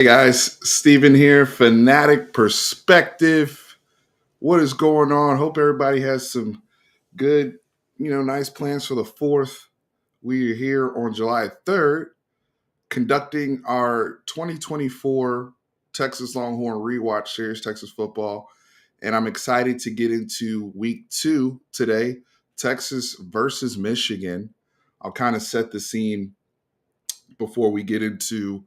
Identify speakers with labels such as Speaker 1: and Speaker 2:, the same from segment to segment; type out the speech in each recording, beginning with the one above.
Speaker 1: Hey guys, Steven here, Fanatic Perspective. What is going on? Hope everybody has some good, nice plans for the 4th. We are here on July 3rd conducting our 2024 Texas Longhorn Rewatch Series, Texas football. And I'm excited to get into week 2 today, Texas versus Michigan. I'll kind of set the scene before we get into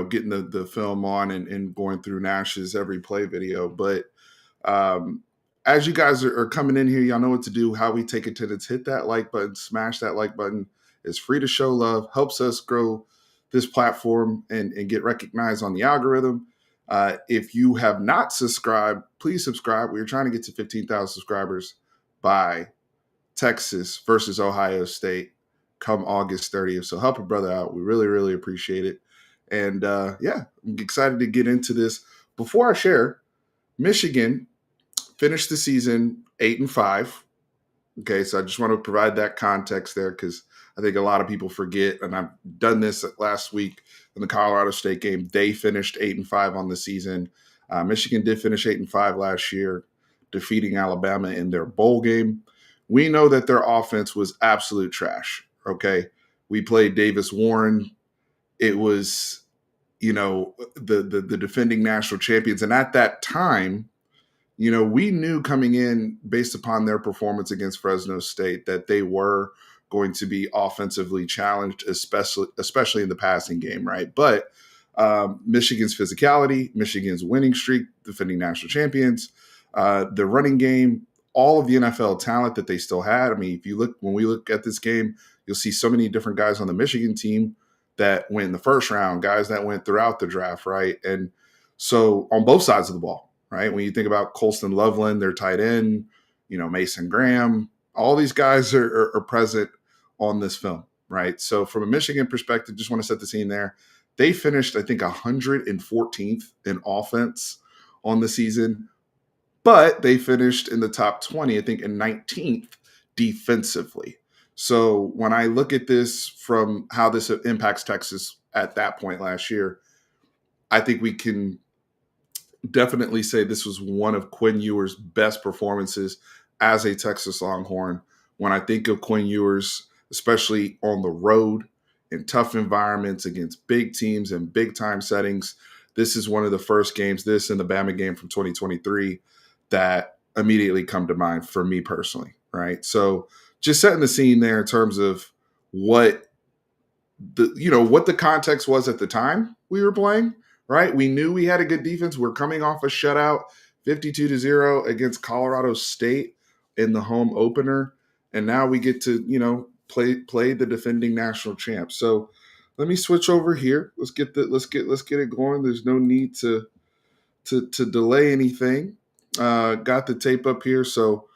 Speaker 1: getting the film on and going through Nash's every play video. But um, as you guys are coming in here, y'all know what to do, how we take attendance. Hit that like button, smash that like button. It's free to show love, helps us grow this platform and get recognized on the algorithm. If you have not subscribed, please subscribe. We're trying to get to 15,000 subscribers by Texas versus Ohio State come August 30th. So help a brother out. We really, really appreciate it. And I'm excited to get into this. Before I share, Michigan finished the season 8-5. Okay, so I just want to provide that context there because I think a lot of people forget, and I've done this last week in the Colorado State game. They finished 8-5 on the season. Michigan did finish 8-5 last year, defeating Alabama in their bowl game. We know that their offense was absolute trash. Okay, we played Davis Warren. It was, the defending national champions, and at that time, we knew coming in based upon their performance against Fresno State that they were going to be offensively challenged, especially in the passing game, right? But Michigan's physicality, Michigan's winning streak, defending national champions, the running game, all of the NFL talent that they still had. I mean, when we look at this game, you'll see so many different guys on the Michigan team that went in the first round, guys that went throughout the draft, right? And so on both sides of the ball, right? When you think about Colston Loveland, their tight end, Mason Graham, all these guys are present on this film, right? So from a Michigan perspective, just want to set the scene there. They finished, I think, 114th in offense on the season, but they finished in the top 20, I think, in 19th defensively. So when I look at this from how this impacts Texas at that point last year, I think we can definitely say this was one of Quinn Ewers' best performances as a Texas Longhorn. When I think of Quinn Ewers, especially on the road in tough environments against big teams and big time settings, this is one of the first games, this and the Bama game from 2023, that immediately come to mind for me personally, right? So just setting the scene there in terms of what the context was at the time we were playing, right? We knew we had a good defense. We're coming off a shutout, 52-0 against Colorado State in the home opener, and now we get to play the defending national champ. So let me switch over here. Let's get it going. There's no need to delay anything. Got the tape up here, so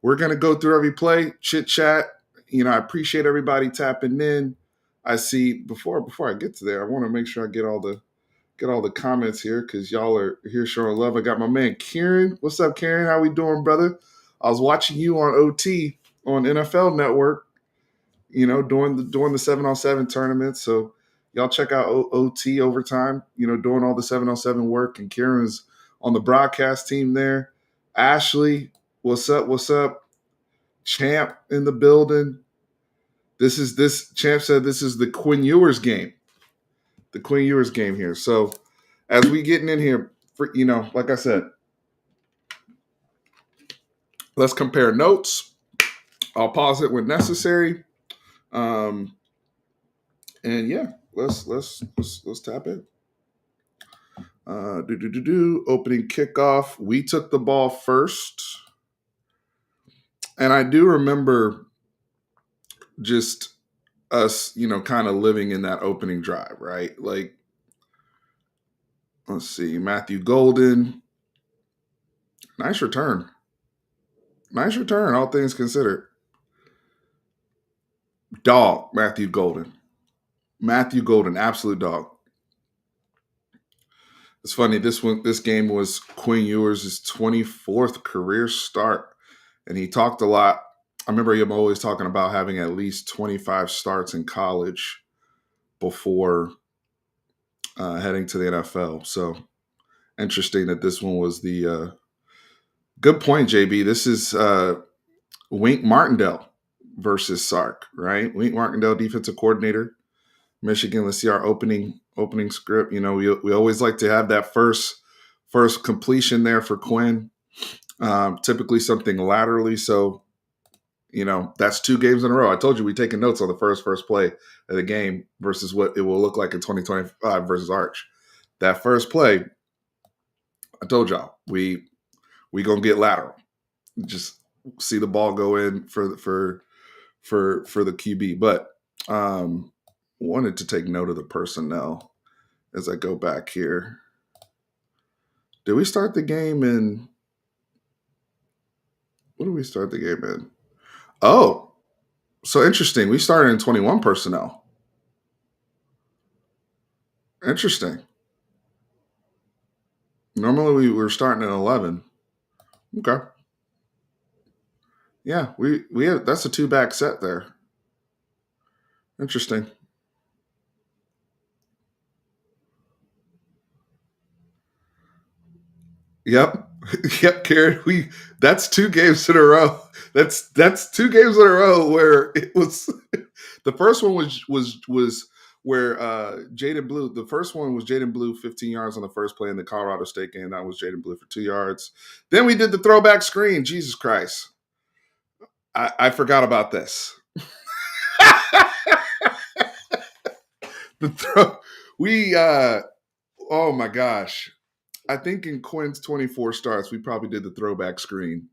Speaker 1: we're gonna go through every play, chit chat. I appreciate everybody tapping in. I see before I get to there, I want to make sure I get all the comments here because y'all are here showing love. I got my man Kieran. What's up, Kieran? How we doing, brother? I was watching you on OT on NFL Network. Doing the 7-on-7 tournament. So y'all check out OT overtime. Doing all the 7-on-7 work, and Kieran's on the broadcast team there. Ashley, what's up? What's up? Champ in the building. Champ said this is the Quinn Ewers game. The Quinn Ewers game here. So as we getting in here, like I said, let's compare notes. I'll pause it when necessary. And yeah, let's tap in. Opening kickoff. We took the ball first. And I do remember just us, kind of living in that opening drive, right? Like, let's see, Matthew Golden. Nice return. Nice return, all things considered. Dog, Matthew Golden. Matthew Golden, absolute dog. It's funny, this game was Quinn Ewers' 24th career start. And he talked a lot. I remember him always talking about having at least 25 starts in college before heading to the NFL. So interesting that this one was the good point, JB. This is Wink Martindale versus Sark, right? Wink Martindale, defensive coordinator, Michigan. Let's see our opening script. You know, we always like to have that first completion there for Quinn. Typically something laterally. So, you know, that's 2 games in a row. I told you we taking notes on the first play of the game versus what it will look like in 2025 versus Arch. That first play, I told y'all we gonna get lateral. Just see the ball go in for the QB. But wanted to take note of the personnel as I go back here. Did we start the game in? What did we start the game in? Oh, so interesting. We started in 21 personnel. Interesting. Normally we were starting at 11. Okay. Yeah, we have that's a 2-back set there. Interesting. Yep. Yep, Karen. That's 2 games in a row. That's 2 games in a row where it was the first one was where Jaden Blue. The first one was Jaden Blue 15 yards on the first play in the Colorado State game. That was Jaden Blue for 2 yards. Then we did the throwback screen. Jesus Christ. I forgot about this. The throw we oh my gosh. I think in Quinn's 24 starts, we probably did the throwback screen,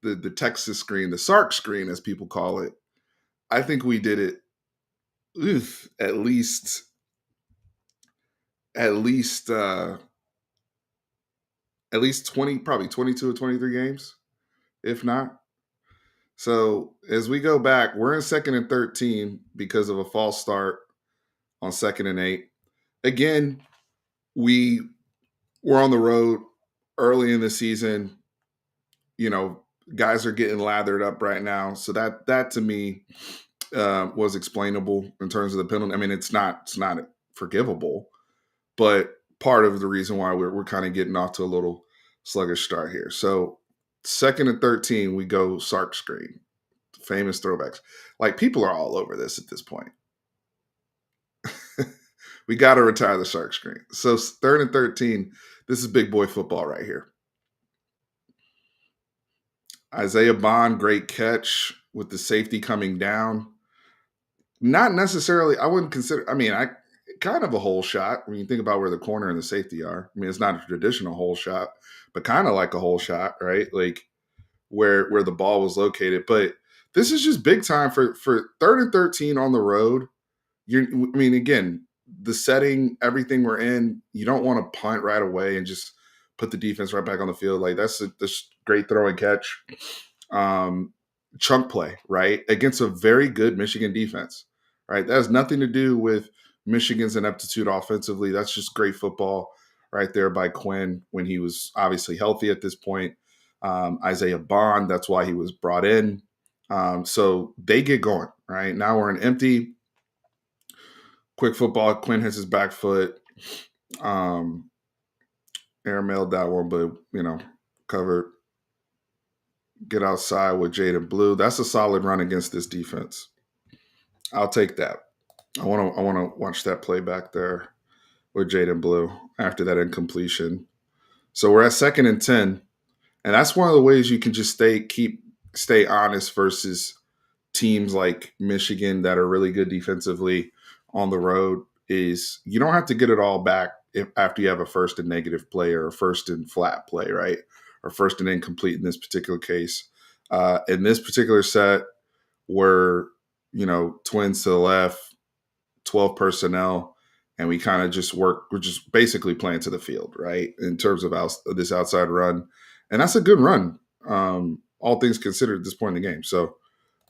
Speaker 1: the Texas screen, the Sark screen, as people call it. I think we did it oof, at least at least 20, probably 22 or 23 games, if not. So as we go back, we're in 2nd and 13 because of a false start on 2nd and 8. Again, we were on the road early in the season. You know, guys are getting lathered up right now. So that to me was explainable in terms of the penalty. I mean, it's not forgivable, but part of the reason why we're kind of getting off to a little sluggish start here. So 2nd and 13, we go Sark screen, famous throwbacks. Like people are all over this at this point. We got to retire the Sark screen. So 3rd and 13, this is big boy football right here. Isaiah Bond, great catch with the safety coming down. Not necessarily, I wouldn't consider, I mean, I kind of a hole shot when you think about where the corner and the safety are. I mean, it's not a traditional hole shot, but kind of like a hole shot, right? Like where the ball was located. But this is just big time for 3rd and 13 on the road. I mean, again, the setting, everything we're in, you don't want to punt right away and just put the defense right back on the field. Like that's this great throw and catch, chunk play, right, against a very good Michigan defense, right. That has nothing to do with Michigan's ineptitude offensively. That's just great football right there by Quinn when he was obviously healthy at this point. Isaiah Bond, that's why he was brought in. So they get going, right? Now we're in empty. Quick football. Quinn hits his back foot. Airmailed that one, but, you know, covered. Get outside with Jaden Blue. That's a solid run against this defense. I'll take that. I want to watch that play back there with Jaden Blue after that incompletion. So we're at 2nd and 10, and that's one of the ways you can just stay honest versus teams like Michigan that are really good defensively on the road. Is you don't have to get it all back after you have a 1st and negative play or a 1st and flat play, right? Or 1st and incomplete in this particular case. In this particular set, we're, you know, twins to the left, 12 personnel, and we kind of just we're just basically playing to the field, right? In terms of this outside run. And that's a good run, all things considered at this point in the game. So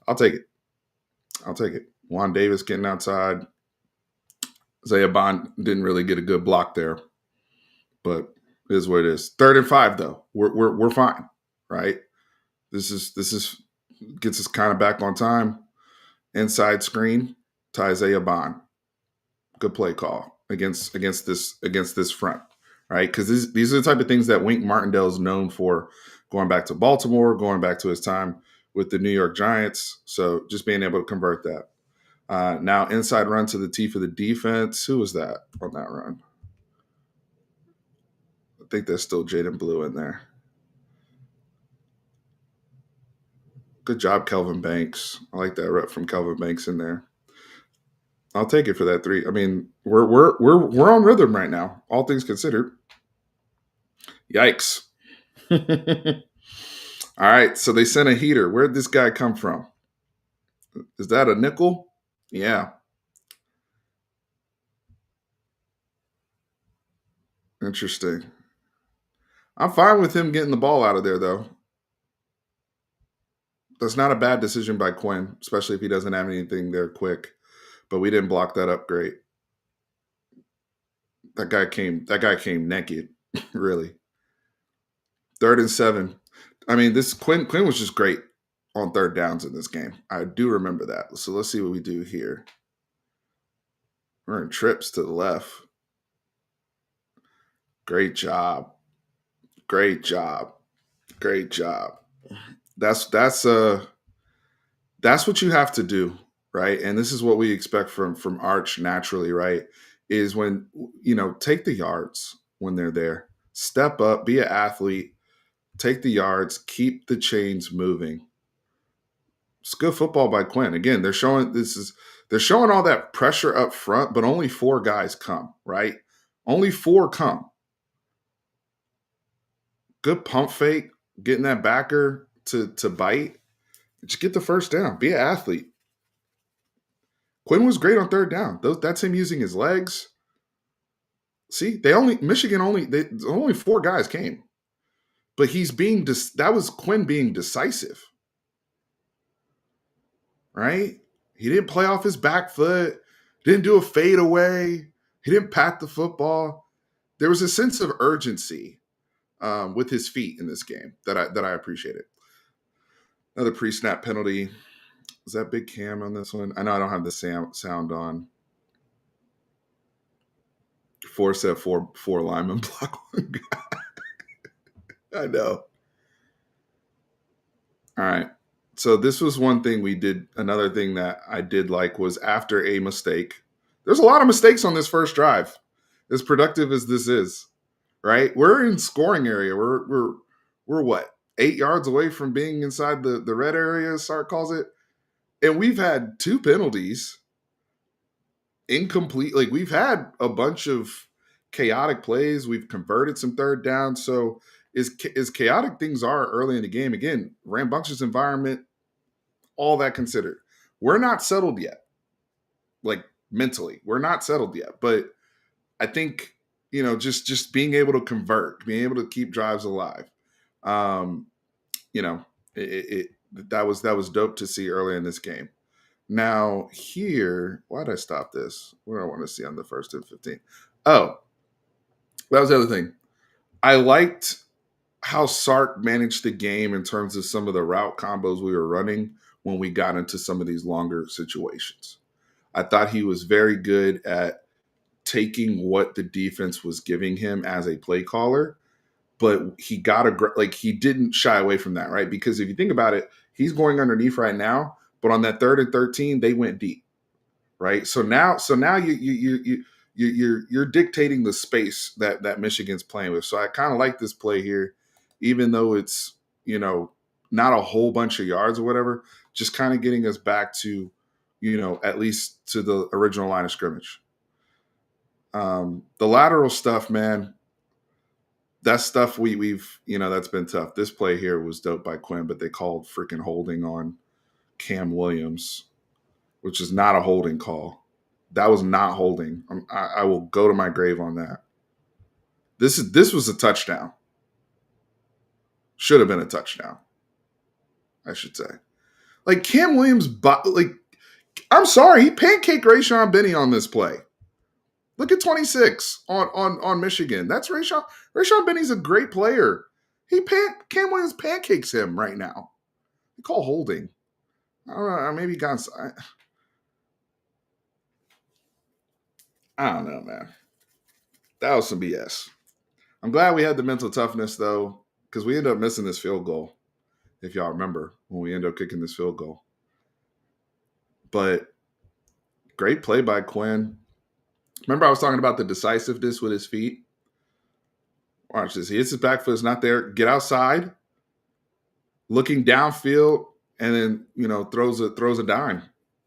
Speaker 1: I'll take it. I'll take it. Juan Davis getting outside. Isaiah Bond didn't really get a good block there, but it is what it is. 3rd and 5, though. We're fine, right? This is gets us kind of back on time. Inside screen to Isaiah Bond. Good play call. against this front, right? Because these are the type of things that Wink Martindale is known for, going back to Baltimore, going back to his time with the New York Giants. So just being able to convert that. Now inside run to the T for the defense. Who was that on that run? I think there's still Jaden Blue in there. Good job, Kelvin Banks. I like that rep from Kelvin Banks in there. I'll take it for that three. I mean, we're on rhythm right now, all things considered. Yikes. All right, so they sent a heater. Where'd this guy come from? Is that a nickel? Yeah, interesting. I'm fine with him getting the ball out of there, though. That's not a bad decision by Quinn, especially if he doesn't have anything there quick. But we didn't block that up great. That guy came naked, really. 3rd and 7. I mean, this Quinn was just great on third downs in this game. I do remember that. So let's see what we do here. We're in trips to the left. Great job. Great job. Great job. That's that's what you have to do, right? And this is what we expect from Arch naturally, right? Is when take the yards when they're there. Step up, be an athlete, take the yards, keep the chains moving. It's good football by Quinn. Again, they're showing all that pressure up front, but only 4 guys come, right? Only 4 come. Good pump fake, getting that backer to bite. Just get the first down. Be an athlete. Quinn was great on third down. That's him using his legs. See, Michigan only 4 guys came, but that was Quinn being decisive, right? He didn't play off his back foot, didn't do a fadeaway, he didn't pat the football. There was a sense of urgency with his feet in this game that I appreciated. Another pre-snap penalty. Is that Big Cam on this one? I know I don't have the sound on. Four linemen block one guy. I know. All right. So this was one thing we did. Another thing that I did like was after a mistake. There's a lot of mistakes on this first drive. As productive as this is, right? We're in scoring area. We're what, 8 yards away from being inside the red area, as Sark calls it. And we've had 2 penalties, incomplete. Like, we've had a bunch of chaotic plays. We've converted some third downs. So as chaotic things are early in the game, again, rambunctious environment, all that considered, we're not settled yet. Like, mentally, we're not settled yet. But I think, just being able to convert, being able to keep drives alive, um, you know, that was dope to see early in this game. Now here, why did I stop this? What do I want to see on the 1st and 15? Oh, that was the other thing. I liked how Sark managed the game in terms of some of the route combos we were running when we got into some of these longer situations. I thought he was very good at taking what the defense was giving him as a play caller, but he he didn't shy away from that, right? Because if you think about it, he's going underneath right now, but on that 3rd and 13, they went deep, right? So now you're dictating the space that Michigan's playing with. So I kind of like this play here, even though it's not a whole bunch of yards or whatever, just kind of getting us back to at least to the original line of scrimmage. The lateral stuff, man, that stuff we've that's been tough. This play here was dope by Quinn, but they called freaking holding on Cam Williams, which is not a holding call. That was not holding. I will go to my grave on that. This was a touchdown. Should have been a touchdown, I should say. Like, Cam Williams, I'm sorry, he pancaked Rayshon Benny on this play. Look at 26 on Michigan. That's Rayshon. Rayshon Benny's a great player. Cam Williams pancakes him right now. They call holding. I don't know. Maybe he got. I don't know, man. That was some BS. I'm glad we had the mental toughness though, because we ended up missing this field goal. If y'all remember when we ended up kicking this field goal, but great play by Quinn. Remember, I was talking about the decisiveness with his feet. Watch this. He hits his back foot. It's not there. Get outside, looking downfield, and then throws a dime.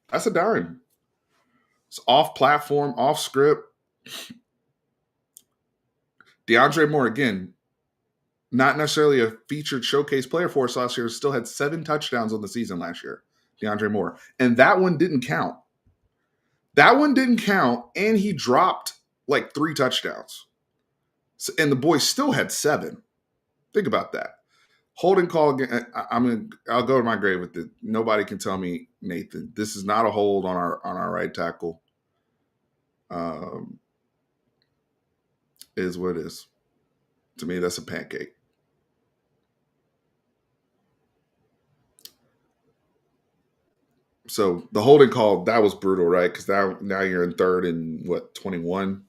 Speaker 1: That's a dime. It's off platform, off script. DeAndre Moore again, not necessarily a featured showcase player for us last year. Still had 7 touchdowns on the season last year. DeAndre Moore, and that one didn't count. That one didn't count, and he dropped like 3 touchdowns. So, and the boys still had 7. Think about that. Holding call again. I'll go to my grave with it. Nobody can tell me, Nathan, this is not a hold on our right tackle. Is what it is. To me, that's a pancake. So the holding call, that was brutal, right? Because now you're in 3rd and 21.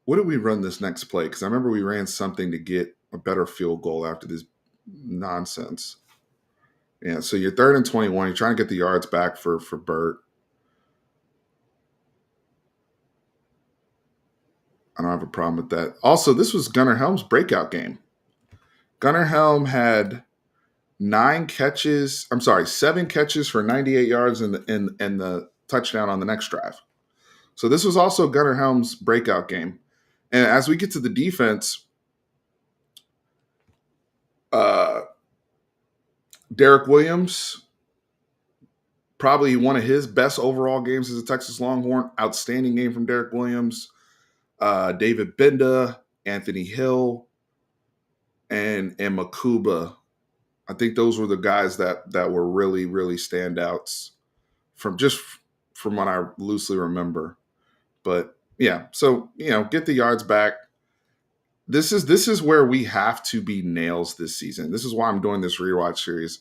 Speaker 1: What did we run this next play? Because I remember we ran something to get a better field goal after this nonsense. Yeah, so you're 3rd and 21. You're trying to get the yards back for Burt. I don't have a problem with that. Also, this was Gunnar Helm's breakout game. Gunnar Helm had 7 catches for 98 yards and the touchdown on the next drive. So this was also Gunnar Helm's breakout game. And as we get to the defense, Derek Williams, probably one of his best overall games as a Texas Longhorn. Outstanding game from Derek Williams. David Benda, Anthony Hill, and Makuba. I think those were the guys that were really, really standouts from what I loosely remember. But yeah, so get the yards back. This is where we have to be nails this season. This is why I'm doing this rewatch series,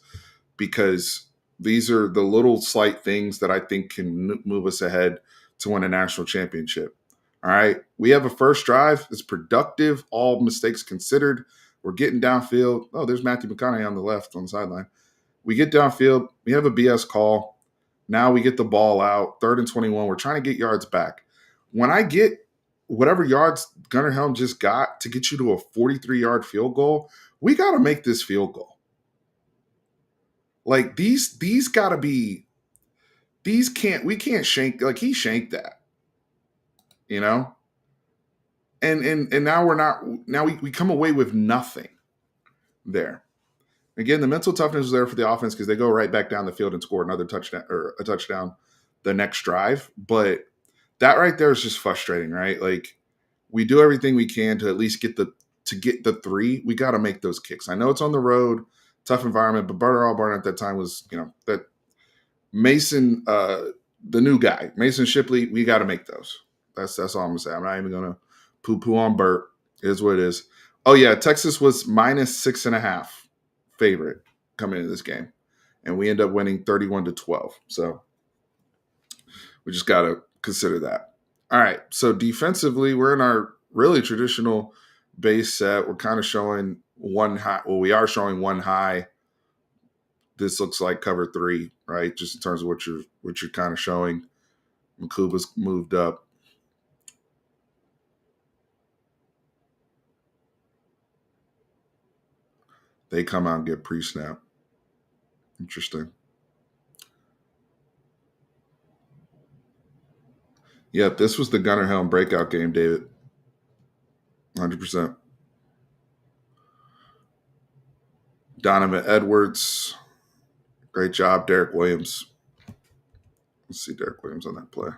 Speaker 1: because these are the little slight things that I think can move us ahead to win a national championship. All right. We have a first drive. It's productive, all mistakes considered. We're getting downfield. Oh, there's Matthew McConaughey on the left on the sideline. We get downfield. We have a BS call. Now we get the ball out. 3rd and 21. We're trying to get yards back. When I get whatever yards Gunnar Helm just got to get you to a 43-yard field goal, we got to make this field goal. Like these got to be, we can't shank, like he shanked that, And now we come away with nothing there. Again, the mental toughness is there for the offense because they go right back down the field and score another touchdown or a touchdown the next drive. But that right there is just frustrating, right? Like we do everything we can to at least get the 3. We got to make those kicks. I know it's on the road, tough environment, but Burner Allbarn at that time was, that Mason, the new guy, Mason Shipley, we got to make those. That's all I'm gonna say. I'm not even gonna poo-poo on Burt. It is what it is. Oh yeah, Texas was -6.5 favorite coming into this game, and we end up winning 31-12. So we just got to consider that. All right. So defensively, we're in our really traditional base set. We're kind of showing one high. Well, we are showing one high. This looks like cover 3, right? Just in terms of what you're kind of showing. Makuba's moved up. They come out and get pre-snap. Interesting. Yeah, this was the Gunnar Helm breakout game, David. 100%. Donovan Edwards. Great job, Derek Williams. Let's see Derek Williams on that play.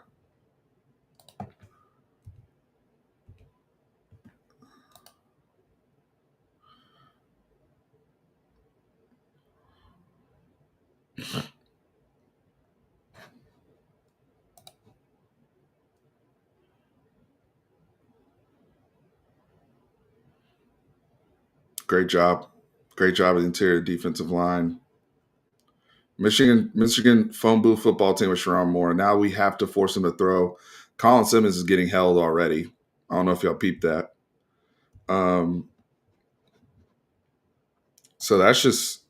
Speaker 1: Great job. Great job of the interior defensive line. Michigan phone booth football team with Sharon Moore. Now we have to force him to throw. Colin Simmons is getting held already. I don't know if y'all peeped that. Um, so that's just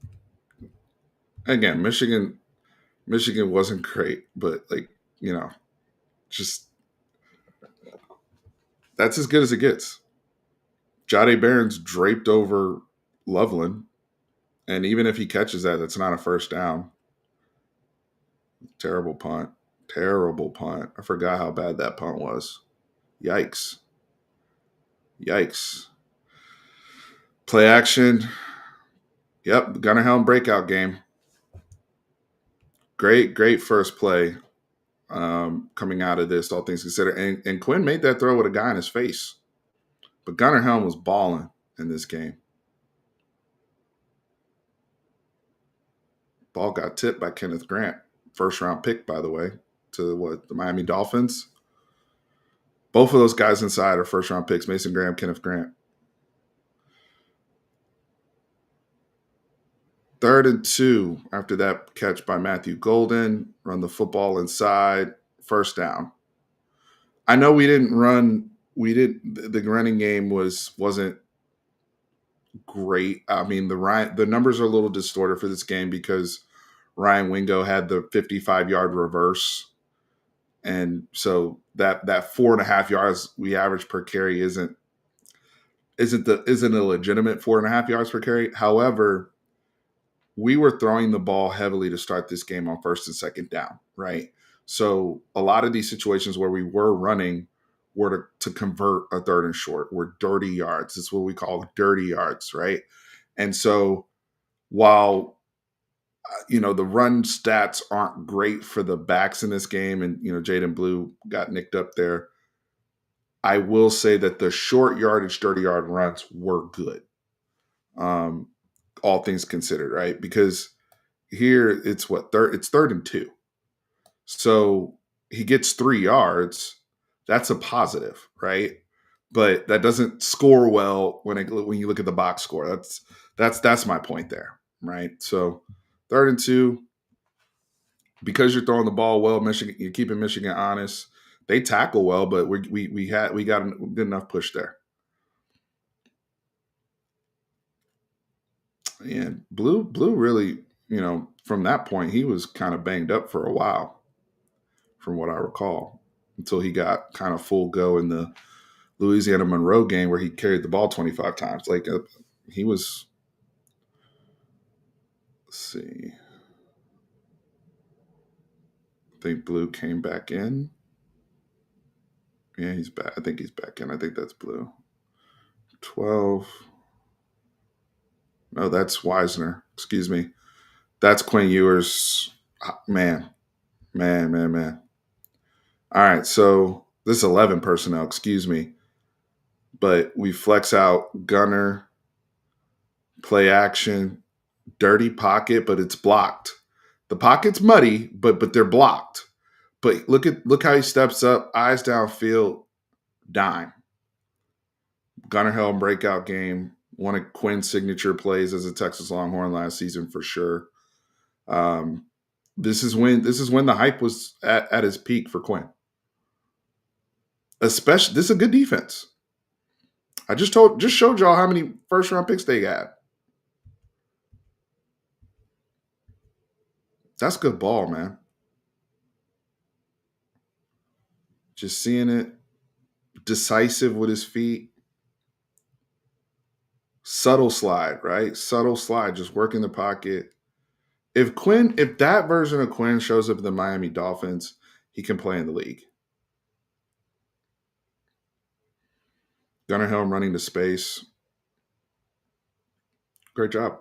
Speaker 1: again, Michigan wasn't great, but like just that's as good as it gets. Jade Barron's draped over Loveland, and even if he catches that, that's not a first down. Terrible punt. Terrible punt. I forgot how bad that punt was. Yikes. Yikes. Play action. Yep, Gunnar Helm breakout game. Great first play coming out of this, all things considered. And Quinn made that throw with a guy in his face. But Gunnar Helm was balling in this game. Ball got tipped by Kenneth Grant. First round pick, by the way, to the Miami Dolphins. Both of those guys inside are first round picks, Mason Graham, Kenneth Grant. 3rd and 2 after that catch by Matthew Golden. Run the football inside. First down. I know we didn't run. The running game wasn't great. I mean, the numbers are a little distorted for this game because Ryan Wingo had the 55-yard reverse, and so that 4.5 yards we average per carry isn't a legitimate 4.5 yards per carry. However, we were throwing the ball heavily to start this game on first and second down, right? So a lot of these situations where we were running were to convert a 3rd and short, were dirty yards. It's what we call dirty yards, right? And so while the run stats aren't great for the backs in this game, and Jaden Blue got nicked up there, I will say that the short yardage, dirty yard runs were good. All things considered, right? Because here it's it's 3rd and 2. So he gets 3 yards. That's a positive, right? But that doesn't score well when you look at the box score. That's my point there, right? So 3rd and 2, because you're throwing the ball well, Michigan, you're keeping Michigan honest. They tackle well, but we got a good enough push there. And Blue really, from that point, he was kind of banged up for a while, from what I recall, until he got kind of full go in the Louisiana Monroe game where he carried the ball 25 times. Like he was. Let's see. I think Blue came back in. Yeah, he's back. I think he's back in. I think that's Blue. 12. No, that's Wisner. Excuse me. That's Quinn Ewers. Man. All right, so this is 11 personnel, excuse me. But we flex out Gunner, play action, dirty pocket, but it's blocked. The pocket's muddy, but they're blocked. But look how he steps up, eyes downfield, dime. Gunner Helm breakout game, one of Quinn's signature plays as a Texas Longhorn last season for sure. This is when the hype was at its peak for Quinn. Especially, this is a good defense. I just showed y'all how many first round picks they got. That's good ball, man. Just seeing it, decisive with his feet, subtle slide, right? Subtle slide, just working the pocket. If that version of Quinn shows up in the Miami Dolphins, he can play in the league. Gunnar Helm running to space. Great job.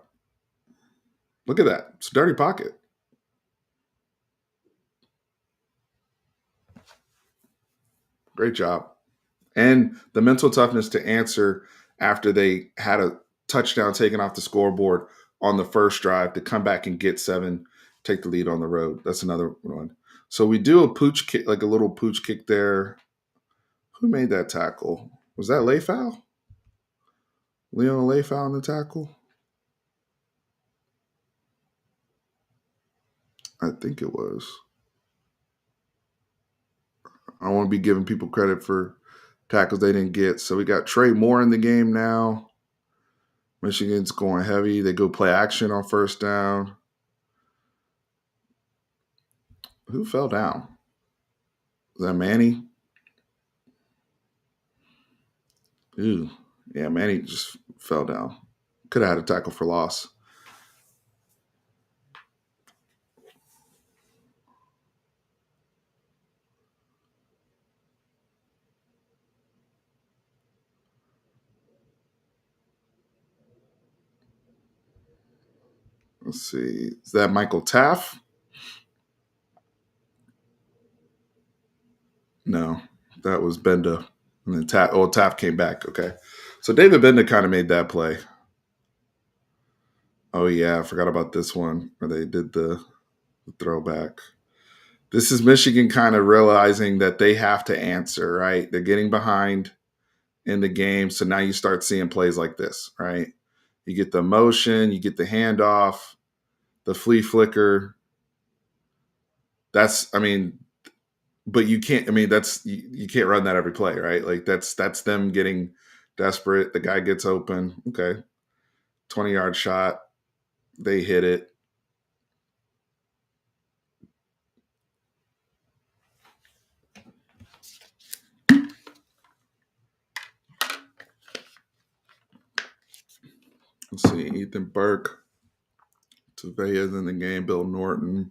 Speaker 1: Look at that. It's a dirty pocket. Great job. And the mental toughness to answer after they had a touchdown taken off the scoreboard on the first drive to come back and get 7, take the lead on the road. That's another one. So we do a pooch kick, like a little pooch kick there. Who made that tackle? Was that Layfowl? Leon Layfowl in the tackle? I think it was. I want to be giving people credit for tackles they didn't get. So we got Trey Moore in the game now. Michigan's going heavy. They go play action on first down. Who fell down? Was that Manny? Ooh. Yeah, Manny just fell down. Could have had a tackle for loss. Let's see. Is that Michael Taff? No, that was Benda. And then Taff came back. Okay. So David Benda kind of made that play. Oh, yeah. I forgot about this one where they did the throwback. This is Michigan kind of realizing that they have to answer, right? They're getting behind in the game. So now you start seeing plays like this, right? You get the motion, you get the handoff, the flea flicker. That's, I mean, but you can't, I mean, that's, you can't run that every play, right? Like that's them getting desperate. The guy gets open. Okay. 20-yard shot. They hit it. Let's see. Ethan Burke. Tavea's in the game. Bill Norton.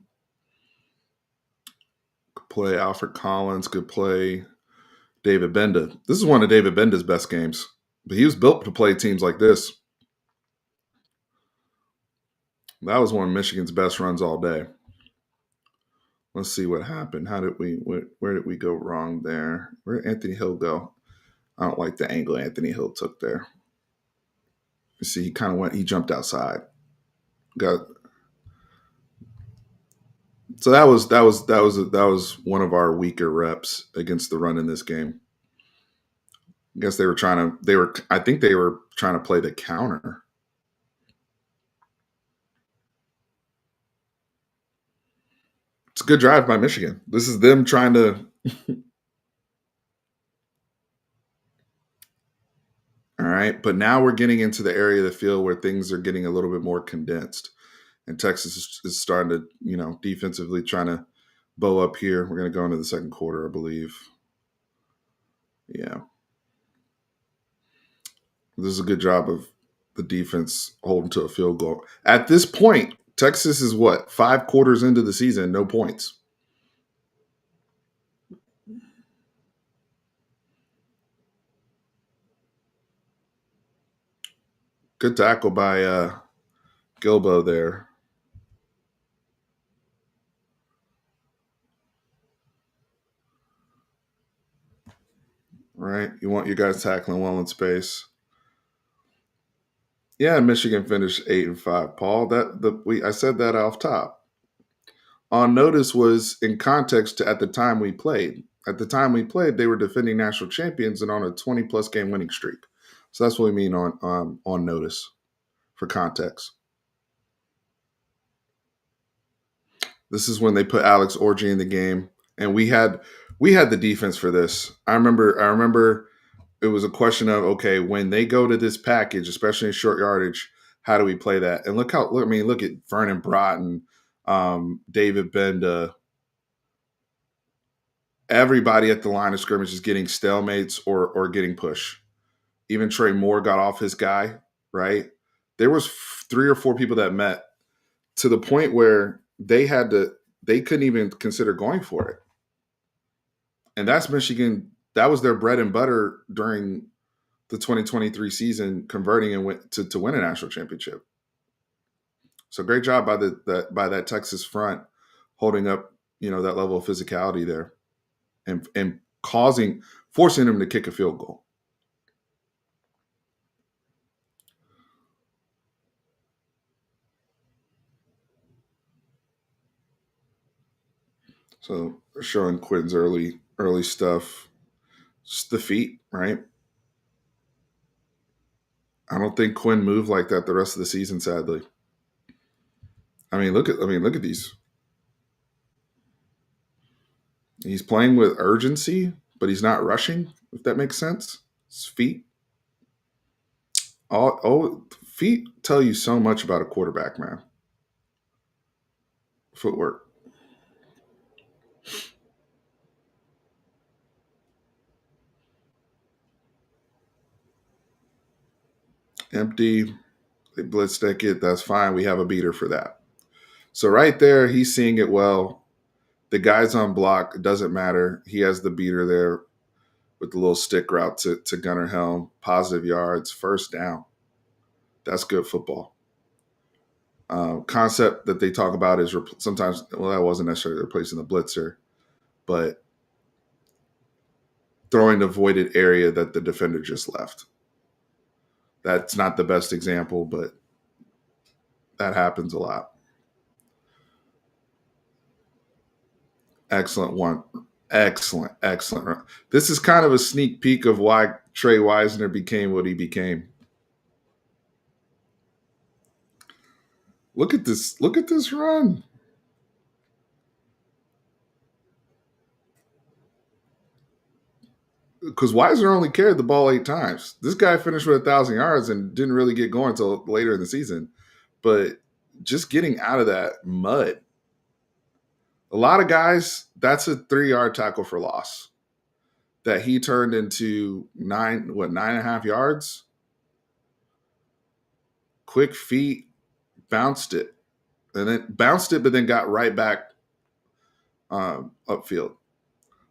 Speaker 1: Could play Alfred Collins. Could play David Benda. This is one of David Benda's best games. But he was built to play teams like this. That was one of Michigan's best runs all day. Let's see what happened. Where did we go wrong there? Where did Anthony Hill go? I don't like the angle Anthony Hill took there. You see, he jumped outside. Got so that was one of our weaker reps against the run in this game. I guess I think they were trying to play the counter. It's a good drive by Michigan. This is them trying to. All right, but now we're getting into the area of the field where things are getting a little bit more condensed, and Texas is starting to, defensively trying to bow up here. We're going to go into the second quarter, I believe. Yeah, this is a good job of the defense holding to a field goal. At this point, Texas is what, 5 quarters into the season, no points. Good tackle by Gilbo there. Right, you want your guys tackling well in space. Yeah, Michigan finished 8-5. Paul, I said that off top. On notice was in context to at the time we played. At the time we played, they were defending national champions and on a 20-plus game winning streak. So that's what we mean on notice for context. This is when they put Alex Orji in the game, and we had the defense for this. I remember it was a question of, okay, when they go to this package, especially in short yardage, how do we play that? And look at Vernon Broughton, David Benda. Everybody at the line of scrimmage is getting stalemates or getting push. Even Trey Moore got off his guy, right? There was 3 or 4 people that met to the point where they couldn't even consider going for it. And that's Michigan. That was their bread and butter during the 2023 season, converting and went to win a national championship. So great job by that Texas front holding up, that level of physicality there and forcing them to kick a field goal. So showing Quinn's early stuff, just the feet, right? I don't think Quinn moved like that the rest of the season, sadly. I mean, look at these. He's playing with urgency, but he's not rushing, if that makes sense. His feet. Feet tell you so much about a quarterback, man. Footwork. Empty. They blitz stick it. That's fine. We have a beater for that. So right there, he's seeing it well. The guy's on block. It doesn't matter. He has the beater there with the little stick route to Gunnar Helm. Positive yards. First down. That's good football. Concept that they talk about is sometimes, well, that wasn't necessarily replacing the blitzer, but throwing the voided area that the defender just left. That's not the best example, but that happens a lot. Excellent one. Excellent, excellent. This is kind of a sneak peek of why Trey Wisner became what he became. Look at this. Look at this run. Because Wisner only carried the ball 8 times. This guy finished with 1,000 yards and didn't really get going until later in the season. But just getting out of that mud. A lot of guys, that's a 3-yard tackle for loss that he turned into 9.5 yards. Quick feet, bounced it, but then got right back upfield.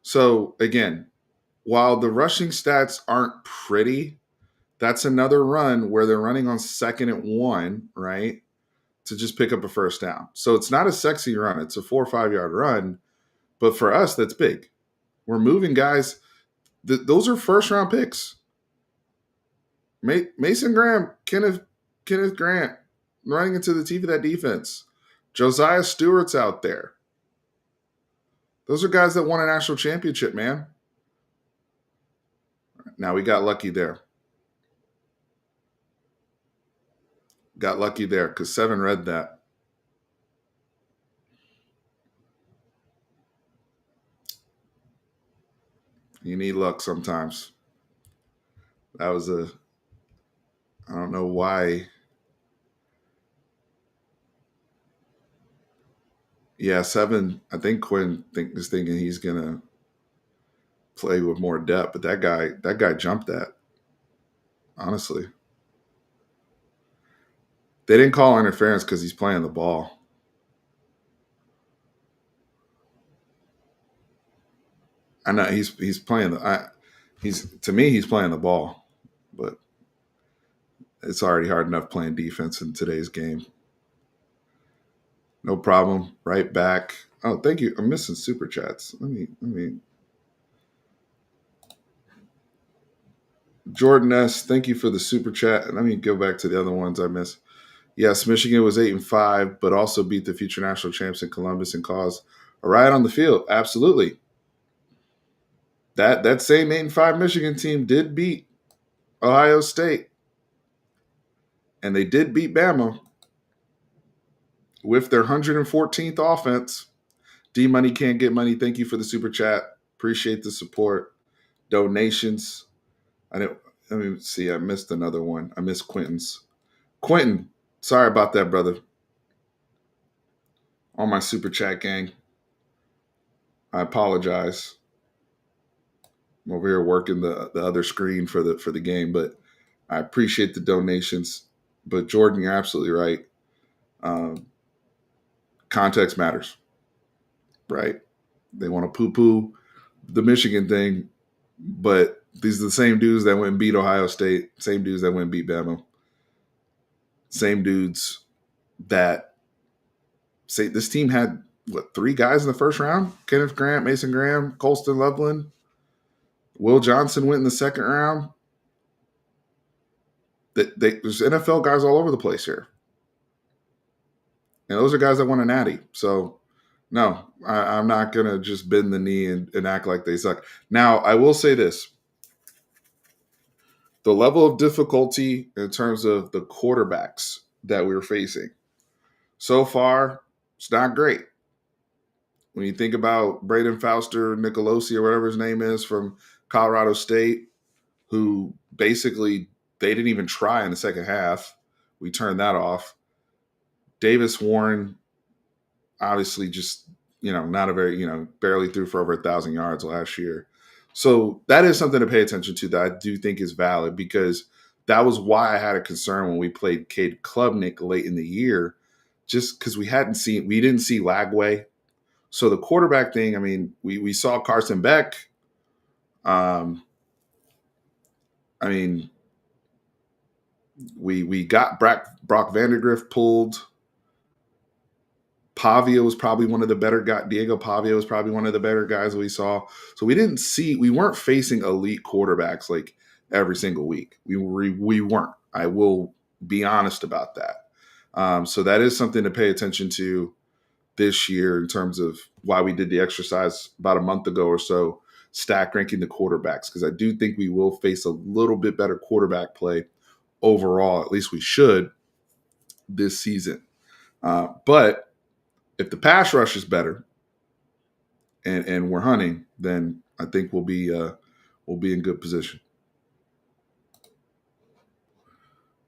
Speaker 1: So again, while the rushing stats aren't pretty, that's another run where they're running on 2nd and 1, right? To just pick up a first down. So it's not a sexy run. It's a 4 or 5 yard run. But for us, that's big. We're moving guys. Those are first round picks. Mason Graham, Kenneth Grant running into the teeth of that defense. Josiah Stewart's out there. Those are guys that won a national championship, man. Now we got lucky there. Got lucky there because 7 read that. You need luck sometimes. That was I don't know why. Yeah, 7. I think Quinn is thinking he's gonna play with more depth, but that guy jumped that. Honestly, they didn't call interference because he's playing the ball. I know he's playing he's to me he's playing the ball, but it's already hard enough playing defense in today's game. No problem. Right back. Oh, thank you. I'm missing super chats. Let me. Jordan S. Thank you for the super chat. Let me go back to the other ones I missed. Yes, Michigan was 8-5, but also beat the future national champs in Columbus and caused a riot on the field. Absolutely. That same 8-5 Michigan team did beat Ohio State, and they did beat Bama with their 114th offense. D Money Can't Get Money. Thank you for the super chat. Appreciate the support. Donations. I didn't. Let me see. I missed another one. I missed Quentin's. Quentin, sorry about that, brother. On my super chat gang. I apologize. I'm over here working the other screen for the game, but I appreciate the donations. But Jordan, you're absolutely right. Context matters, right? They want to poo-poo the Michigan thing, but these are the same dudes that went and beat Ohio State, same dudes that went and beat Bama, same dudes that say this team had, 3 guys in the first round? Kenneth Grant, Mason Graham, Colston Loveland, Will Johnson went in the second round. There's NFL guys all over the place here. And those are guys that won a natty. So, no, I'm not going to just bend the knee and act like they suck. Now, I will say this. The level of difficulty in terms of the quarterbacks that we're facing, so far, it's not great. when you think about Braden Fauster, Nicolosi, or whatever his name is from Colorado State, who basically they didn't even try in the second half. We turned that off. Davis Warren, obviously, just not a very barely threw for over 1,000 yards last year. So that is something to pay attention to that I do think is valid, because that was why I had a concern when we played Cade Klubnik late in the year, just because we didn't see Lagway. So the quarterback thing, I mean, we saw Carson Beck. Um, I mean, we got Brock Vandegrift pulled. Pavia was probably one of the better guys. Diego Pavia was probably one of the better guys we saw. So we weren't facing elite quarterbacks like every single week. We weren't. I will be honest about that. So that is something to pay attention to this year in terms of why we did the exercise about a month ago or so, stack ranking the quarterbacks, because I do think we will face a little bit better quarterback play overall. At least we should this season. But if the pass rush is better and we're hunting, then I think we'll be in good position.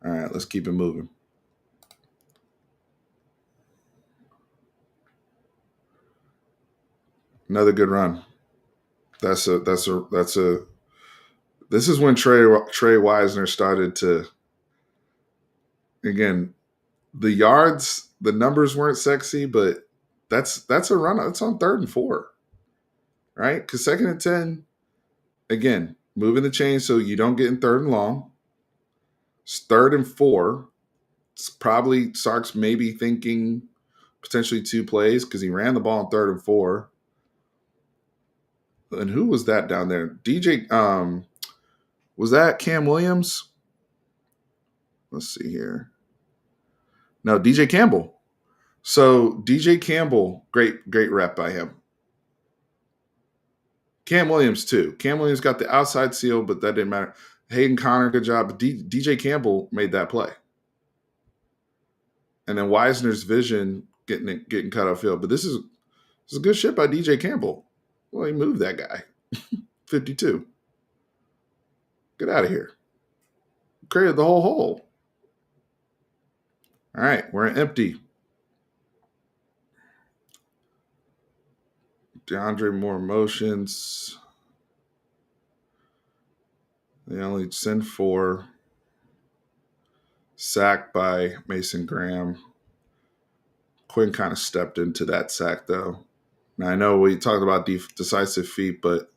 Speaker 1: All right, let's keep it moving. Another good run. That's a that's a that's a. This is when Trey Wisner started to, again, the yards, the numbers weren't sexy, but that's a run. That's on 3rd and 4, right? Because 2nd and 10, again, moving the chain so you don't get in 3rd and long. It's 3rd and 4. It's probably Sark's maybe thinking potentially 2 plays because he ran the ball on 3rd and 4. And who was that down there? DJ, was that Cam Williams? Let's see here. No, DJ Campbell. So DJ Campbell, great rep by him. Cam Williams too. Cam Williams got the outside seal, but that didn't matter. Hayden Connor, good job. But DJ Campbell made that play. And then Wisner's vision getting cut off field. But this is good shit by DJ Campbell. Well, he moved that guy. 52. Get out of here. Created the whole hole. All right, we're empty. DeAndre Moore motions. They only send 4. Sacked by Mason Graham. Quinn kind of stepped into that sack, though. Now, I know we talked about decisive feet, but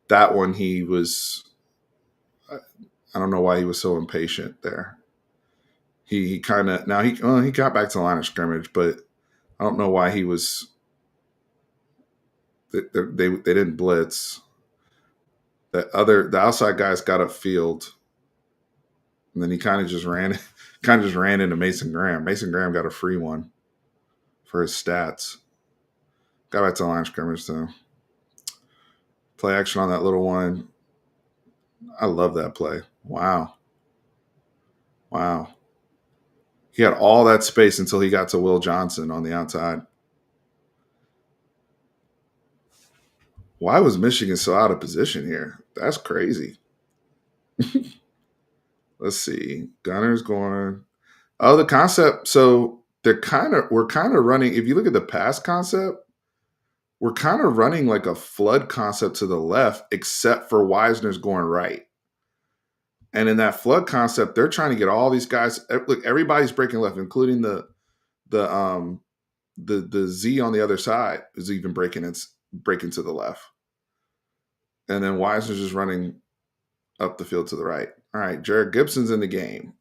Speaker 1: that one he was – I don't know why he was so impatient there. He kind of – now he got back to the line of scrimmage, but I don't know why he was – they didn't blitz. The outside guys got upfield, and then he kind of just ran into Mason Graham. Mason Graham got a free one for his stats. Got back to the line of scrimmage, though. Play action on that little one. I love that play. Wow. He had all that space until he got to Will Johnson on the outside. Why was Michigan so out of position here? That's crazy. Let's see. Gunner's going. Oh, the concept. So we're kind of running. If you look at the pass concept, we're kind of running like a flood concept to the left, except for Wisner's going right. And in that flood concept, they're trying to get all these guys. Look, everybody's breaking left, including the Z on the other side is even breaking to the left. And then Wisner's just running up the field to the right. All right, Jared Gibson's in the game.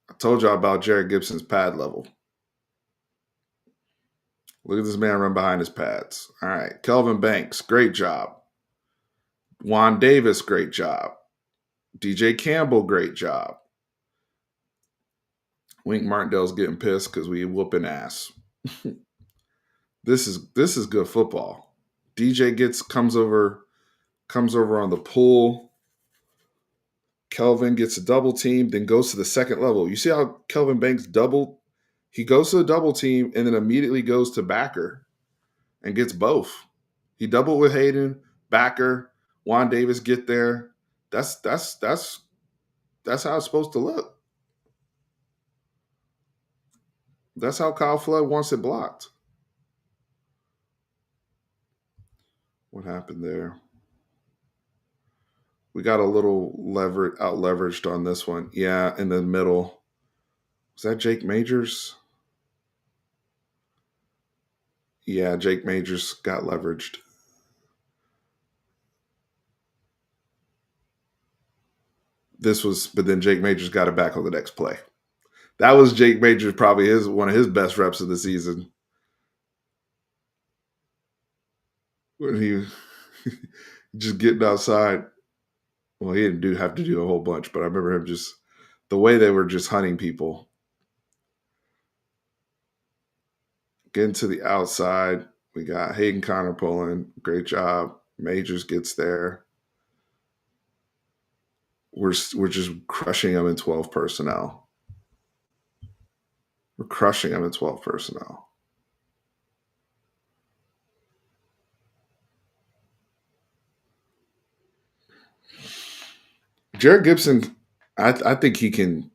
Speaker 1: I told y'all about Jared Gibson's pad level. Look at this man run behind his pads. All right, Kelvin Banks, great job. Juan Davis, great job. DJ Campbell, great job. Wink Martindale's getting pissed because we whooping ass. This is good football. DJ comes over on the pull. Kelvin gets a double team, then goes to the second level. You see how Kelvin Banks doubled? He goes to the double team and then immediately goes to backer and gets both. He doubled with Hayden, backer, Juan Davis get there. That's how it's supposed to look. That's how Kyle Flood wants it blocked. What happened there? We got a little out leveraged on this one. Yeah, in the middle. Was that Jake Majors? Yeah, Jake Majors got leveraged. But then Jake Majors got it back on the next play. That was Jake Majors, probably one of his best reps of the season. When he just getting outside. Well, he didn't have to do a whole bunch, but I remember him just the way they were just hunting people. Getting to the outside. We got Hayden Connor pulling. Great job. Majors gets there. We're just crushing them in 12 personnel. We're crushing them in 12 personnel. Jared Gibson, I think he can.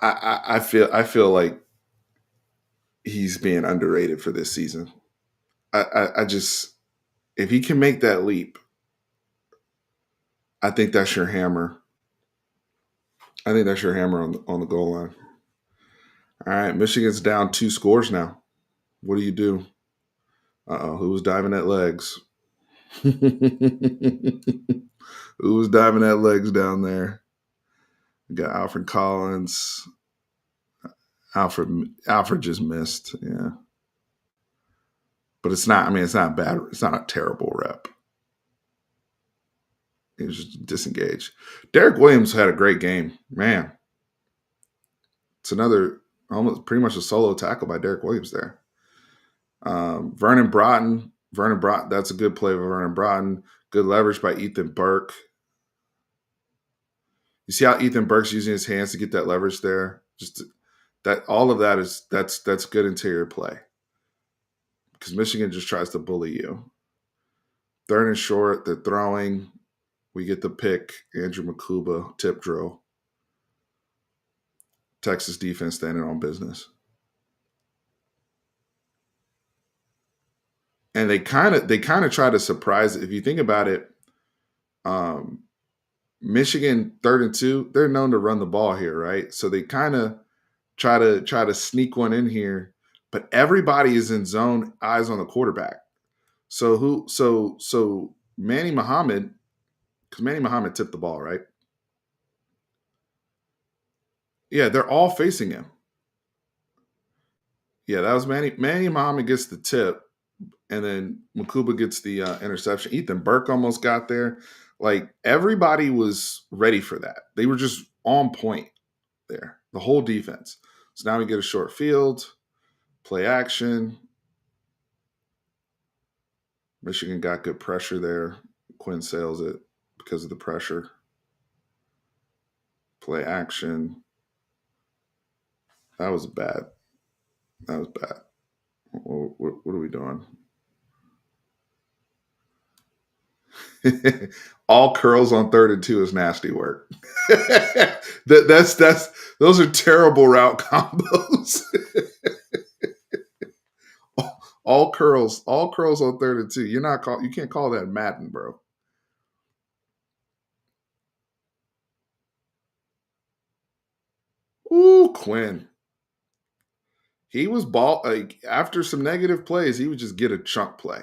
Speaker 1: I feel like he's being underrated for this season. I just if he can make that leap, I think that's your hammer. I think that's your hammer on the goal line. All right, Michigan's down 2 scores now. What do you do? Who was diving at legs? Who was diving at legs down there? We got Alfred Collins. Alfred just missed. Yeah. But it's not, I mean, it's not bad. It's not a terrible rep. He was just disengaged. Derek Williams had a great game. Man. It's another almost pretty much a solo tackle by Derek Williams there. Vernon Broughton. That's a good play of Vernon Broughton. Good leverage by Ethan Burke. You see how Ethan Burke's using his hands to get that leverage there? That all of that that's good interior play. Because Michigan just tries to bully you. Third and short, they're throwing. We get the pick. Andrew Makuba, tip drill. Texas defense standing on business. And they kind of try to surprise it. If you think about it, Michigan 3rd and 2, they're known to run the ball here, right? So they kind of try to sneak one in here, but everybody is in zone, eyes on the quarterback. So Manny Muhammad, because Manny Muhammad tipped the ball, right? Yeah, they're all facing him. Yeah, that was Manny. Manny Muhammad gets the tip, and then Makuba gets the interception. Ethan Burke almost got there. Like everybody was ready for that. They were just on point there. The whole defense. So now we get a short field, play action. Michigan got good pressure there. Quinn sails it because of the pressure. Play action. That was bad. That was bad. What are we doing? All curls on 3rd and 2 is nasty work. that's those are terrible route combos. all curls on 3rd and 2. You can't call that Madden, bro. Ooh, Quinn. He was like after some negative plays, he would just get a chunk play.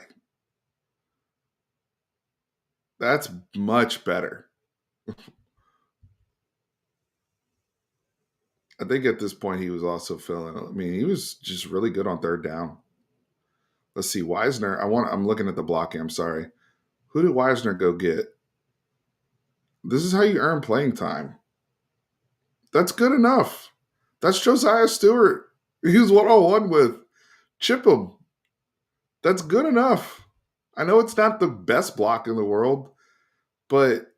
Speaker 1: That's much better. I think at this point he was also feeling. I mean, he was just really good on 3rd down. Let's see, Wisner. I'm looking at the blocking. I'm sorry. Who did Wisner go get? This is how you earn playing time. That's good enough. That's Josiah Stewart. He was 1-on-1 with. Chip him. That's good enough. I know it's not the best block in the world, but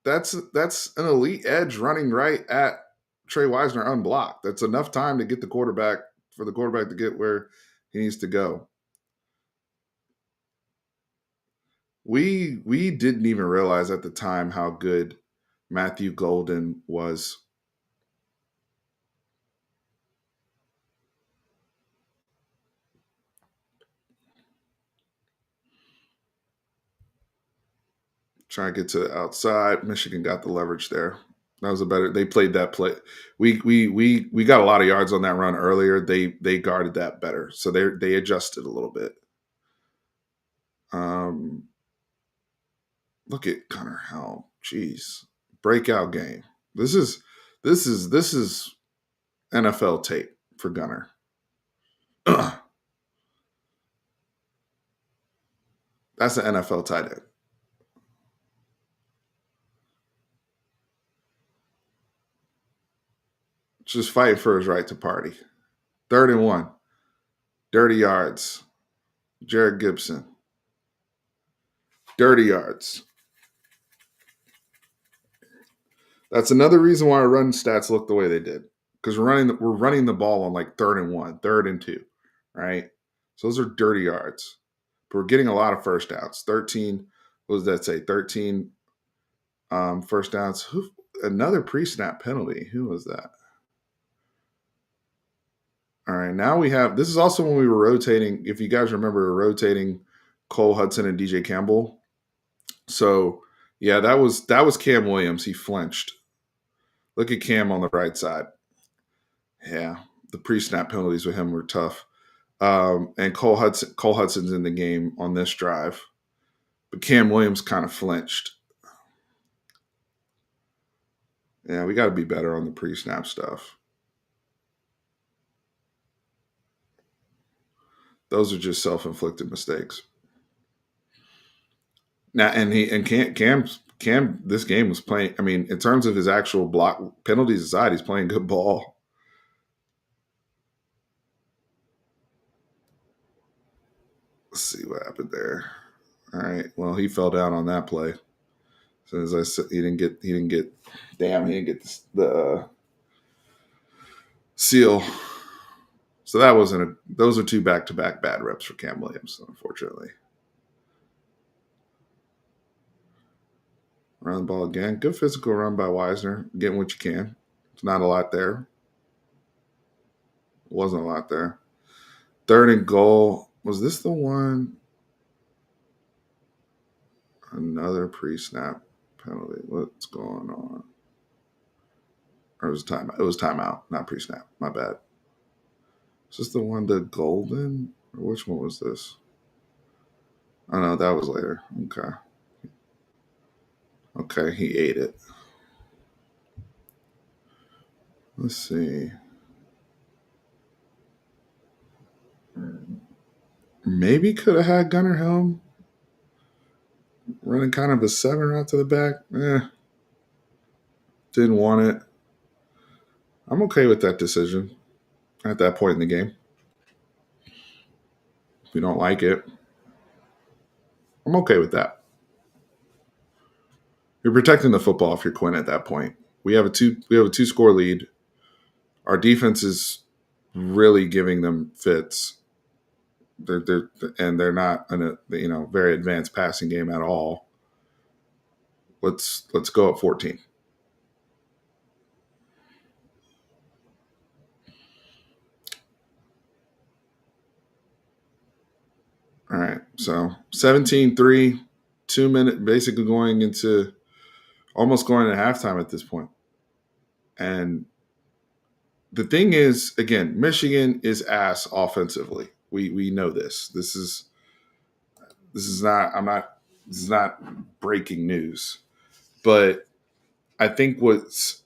Speaker 1: that's an elite edge running right at Trey Wisner unblocked. That's enough time to get the quarterback for the quarterback to get where he needs to go. We didn't even realize at the time how good Matthew Golden was. Trying to get to the outside. Michigan got the leverage there. That was a better. They played that play. We got a lot of yards on that run earlier. They guarded that better, so they adjusted a little bit. Um, Look at Connor Helm. Jeez, breakout game. This is NFL tape for Gunner. That's an NFL tight end. Just fighting for his right to party. 3rd and 1. Dirty yards. Jared Gibson. Dirty yards. That's another reason why our run stats look the way they did. Because we're running the ball on like 3rd and 1, 3rd and 2, right? So those are dirty yards. But we're getting a lot of first downs. 13, what does that say? 13 first downs. Another pre-snap penalty. Who was that? All right, now we have. This is also when we were rotating. If you guys remember, we were rotating Cole Hudson and DJ Campbell. So yeah, that was Cam Williams. He flinched. Look at Cam on the right side. Yeah, the pre-snap penalties with him were tough. And Cole Hudson's in the game on this drive, but Cam Williams kind of flinched. Yeah, we got to be better on the pre-snap stuff. Those are just self-inflicted mistakes. Now, and Cam this game was playing. I mean, in terms of his actual block penalties aside, he's playing good ball. Let's see what happened there. All right. Well, he fell down on that play. So as I said, he didn't get. Damn, he didn't get the seal. So that wasn't a. Those are 2 back-to-back bad reps for Cam Williams, unfortunately. Run the ball again. Good physical run by Wisner. Getting what you can. It's not a lot there. Wasn't a lot there. 3rd and goal. Was this the one? Another pre-snap penalty. What's going on? Or it was timeout. It was timeout, not pre-snap. My bad. Is this the one, the golden? Or which one was this? Oh no, that was later. Okay. Okay, he ate it. Let's see. Maybe could have had Gunnar Helm running kind of a 7 route to the back. Didn't want it. I'm okay with that decision at that point in the game. If we don't like it, I'm okay with that. You're protecting the football if you're Quinn at that point. We have a 2-score lead. Our defense is really giving them fits. They're not in a very advanced passing game at all. Let's go at 14. All right. So 17-3, 2 minute, basically almost going to halftime at this point. And the thing is, again, Michigan is ass offensively. We know this. This is not breaking news. But I think what's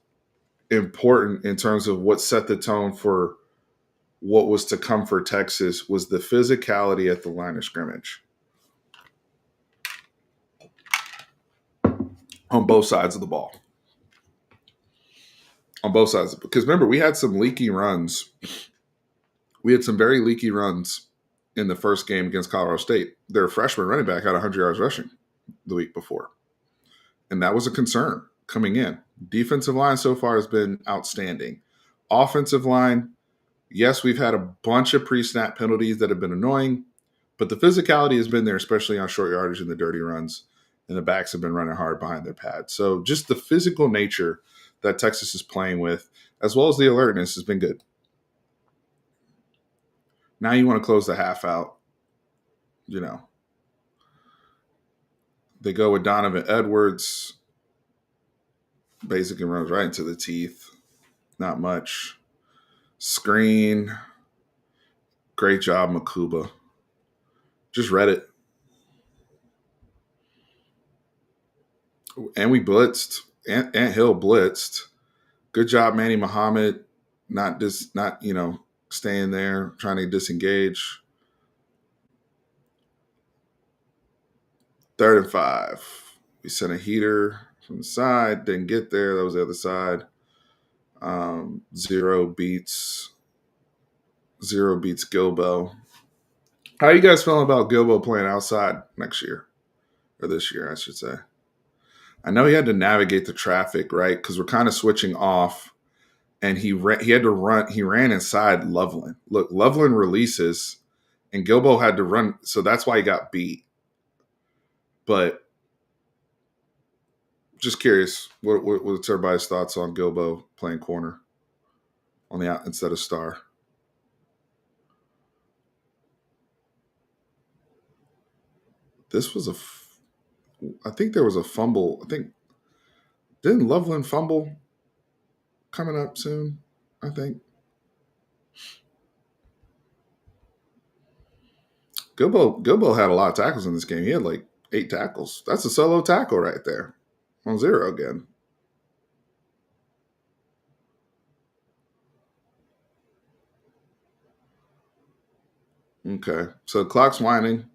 Speaker 1: important in terms of what set the tone for what was to come for Texas was the physicality at the line of scrimmage on both sides of the ball. On both sides. Because remember, we had some leaky runs. We had some very leaky runs in the first game against Colorado State. Their freshman running back had 100 yards rushing the week before. And that was a concern coming in. Defensive line so far has been outstanding. Offensive line, Yes, we've had a bunch of pre-snap penalties that have been annoying, but the physicality has been there, especially on short yardage and the dirty runs, and the backs have been running hard behind their pads. So just the physical nature that Texas is playing with, as well as the alertness, has been good. Now you want to close the half out. You know, they go with Donovan Edwards, basically runs right into the teeth. Not much. Screen. Great job, Makuba. Just read it. And we blitzed. Ant Hill blitzed. Good job, Manny Muhammad. Not staying there, trying to disengage. 3rd and 5. We sent a heater from the side, didn't get there. That was the other side. Zero beats Gilbo. How are you guys feeling about Gilbo playing outside next year? Or this year, I should say. I know he had to navigate the traffic, right? Because we're kind of switching off. And he had to run. He ran inside Loveland. Look, Loveland releases, and Gilbo had to run. So that's why he got beat. But just curious, what's everybody's thoughts on Gilbo playing corner on the out instead of star? This was I think there was a fumble. I think didn't Loveland fumble coming up soon? I think Gilbo had a lot of tackles in this game. He had like 8 tackles. That's a solo tackle right there on 0 again. Okay, so clock's winding.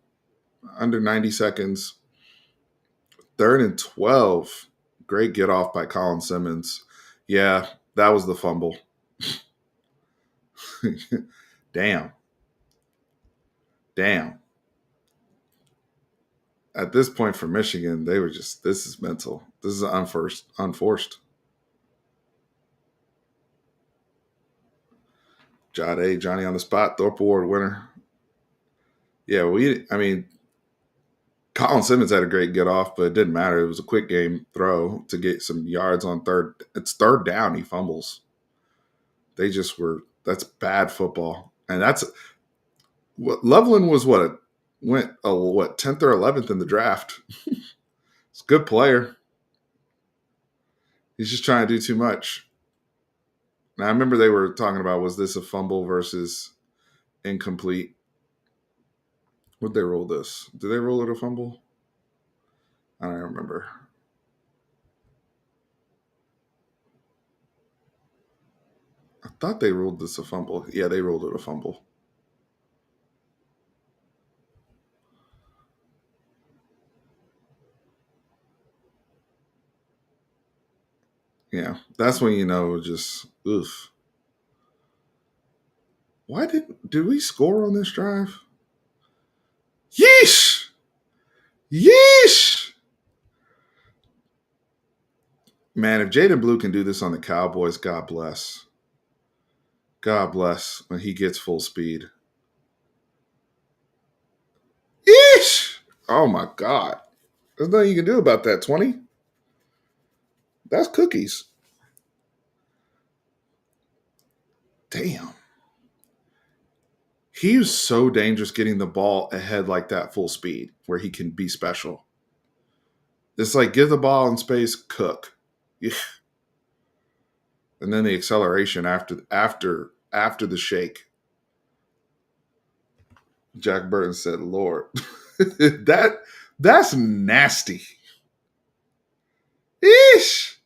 Speaker 1: Under 90 seconds. 3rd and 12. Great get off by Colin Simmons. Yeah, that was the fumble. Damn. At this point for Michigan, they were just, this is mental. This is unforced. Jade, Johnny on the spot, Thorpe Award winner. Yeah, Colin Simmons had a great get off, but it didn't matter. It was a quick game throw to get some yards on third. It's 3rd down. He fumbles. That's bad football. And that's what Loveland was, went 10th or 11th in the draft. It's a good player. He's just trying to do too much. Now, I remember they were talking about, was this a fumble versus incomplete? Would they roll this? Did they roll it a fumble? I don't remember. I thought they ruled this a fumble. Yeah, they rolled it a fumble. Yeah, that's when just oof. Why did we score on this drive? Yeesh! Yeesh! Man, if Jaden Blue can do this on the Cowboys, God bless. God bless when he gets full speed. Yeesh! Oh my God. There's nothing you can do about that, 20. That's cookies. Damn. He was so dangerous getting the ball ahead like that full speed where he can be special. It's like give the ball in space, cook. Yeah. And then the acceleration after the shake. Jack Burton said, Lord. That's nasty. Ish.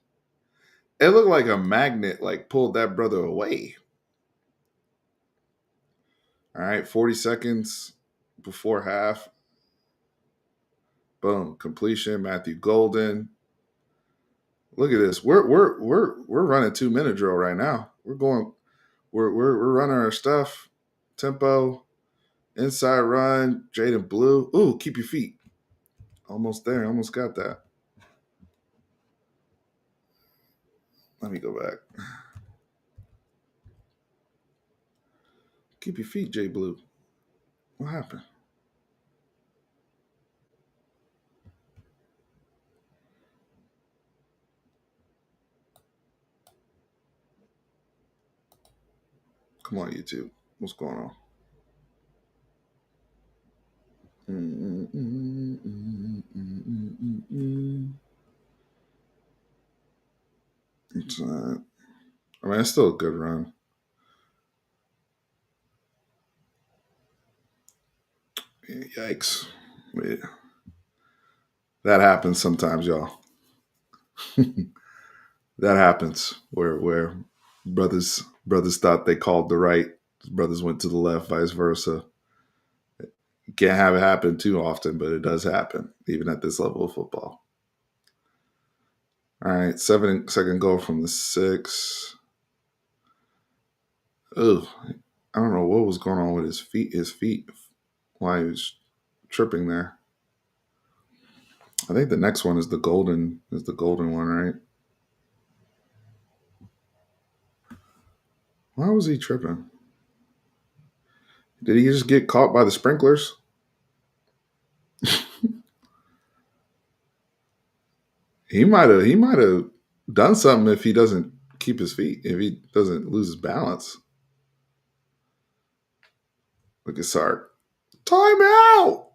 Speaker 1: It looked like a magnet like pulled that brother away. All right, 40 seconds before half. Boom, completion. Matthew Golden. Look at this. We're running 2-minute drill right now. We're running our stuff. Tempo, inside run, Jaden Blue. Ooh, keep your feet. Almost there. Almost got that. Let me go back. Keep your feet, Jay Blue. What happened? Come on, YouTube. What's going on? It's, I mean, it's still a good run. Yikes. Yeah. That happens sometimes, y'all. That happens where brothers thought they called the right, brothers went to the left, vice versa. You can't have it happen too often, but it does happen, even at this level of football. All right, 7-second goal from the 6. Ugh, I don't know what was going on with his feet. Why he was tripping there. I think the next one is the golden one, right? Why was he tripping? Did he just get caught by the sprinklers? He might have done something if he doesn't keep his feet, if he doesn't lose his balance. Look at Sark. Time out.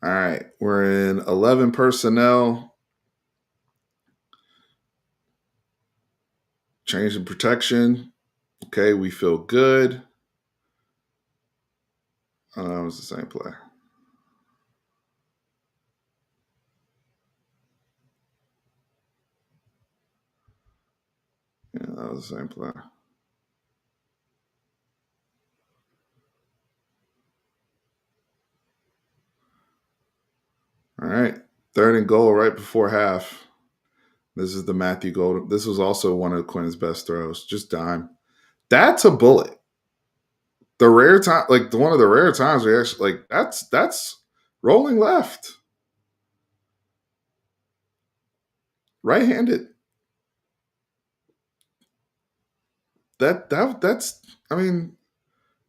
Speaker 1: All right, we're in 11 personnel. Change in protection. Okay, we feel good. Oh, that was the same play. Yeah, that was the same play. All right, 3rd and goal right before half. This is the Matthew Golden. This was also one of Quinn's best throws. Just dime. That's a bullet. The rare time, like one of the rare times we actually like that's rolling left, right-handed. That's. I mean,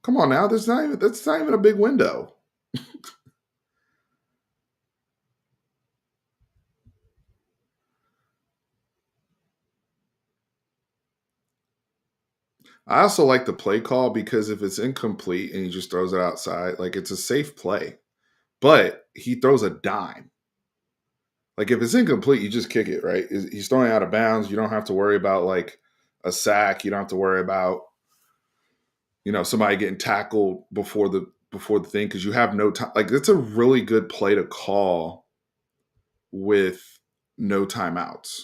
Speaker 1: come on now. That's not even a big window. I also like the play call because if it's incomplete and he just throws it outside, like it's a safe play. But he throws a dime. Like if it's incomplete, you just kick it, right? He's throwing out of bounds. You don't have to worry about like a sack. You don't have to worry about somebody getting tackled before the thing because you have no time. Like it's a really good play to call with no timeouts.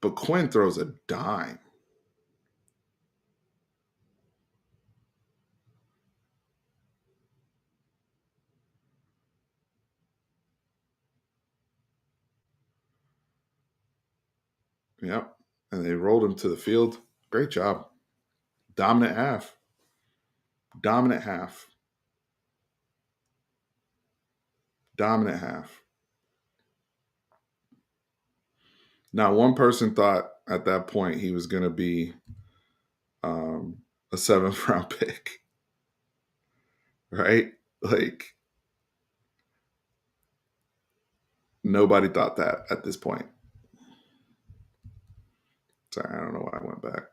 Speaker 1: But Quinn throws a dime. Yep. And they rolled him to the field. Great job. Dominant half. Dominant half. Dominant half. Now, one person thought at that point he was going to be a 7th round pick, right? Like, nobody thought that at this point. Sorry, I don't know why I went back.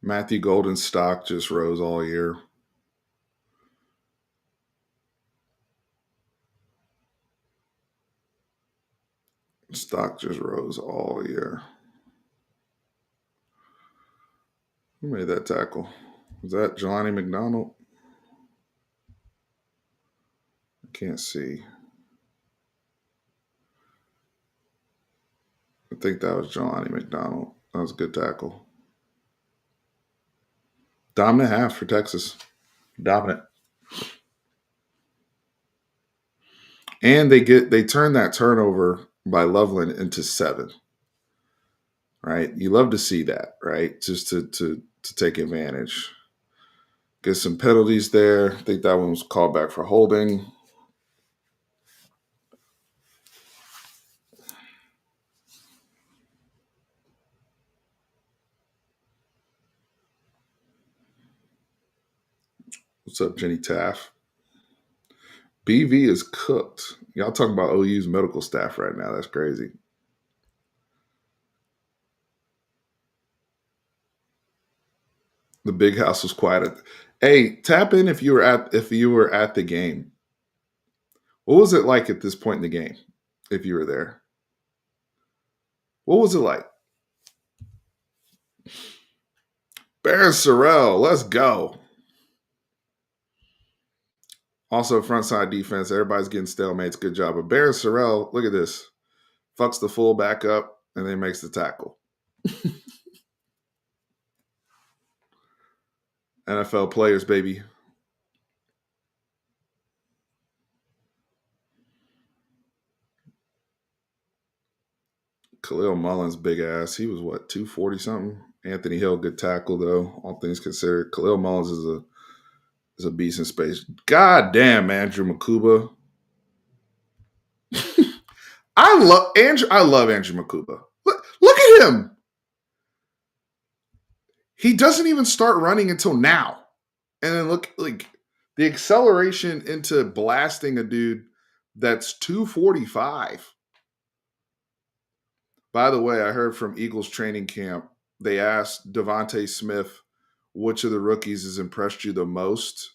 Speaker 1: Matthew Golden's stock just rose all year. Stock just rose all year. Who made that tackle? Was that Jelani McDonald? I can't see. I think that was Jelani McDonald. That was a good tackle. Dominant half for Texas. Dominant. And they turn that turnover by Loveland into 7. Right? You love to see that, right? Just to to take advantage. Get some penalties there. I think that one was called back for holding. What's up, Jenny Taff? BV is cooked. Y'all talking about OU's medical staff right now. That's crazy. The big house was quiet. Hey, tap in if you were at the game. What was it like at this point in the game? If you were there, what was it like? Baron Sorrell, let's go. Also, frontside defense. Everybody's getting stalemates. Good job. But Baron Sorrell, look at this. Fucks the full back up and then makes the tackle. NFL players, baby. Khalil Mullins, big ass. He was what, 240 something? Anthony Hill, good tackle though. All things considered, Khalil Mullins is a beast in space. God damn, Andrew Makuba. I love Andrew Makuba. Look at him. He doesn't even start running until now. And then look, like the acceleration into blasting a dude that's 245. By the way, I heard from Eagles training camp, they asked Devontae Smith which of the rookies has impressed you the most.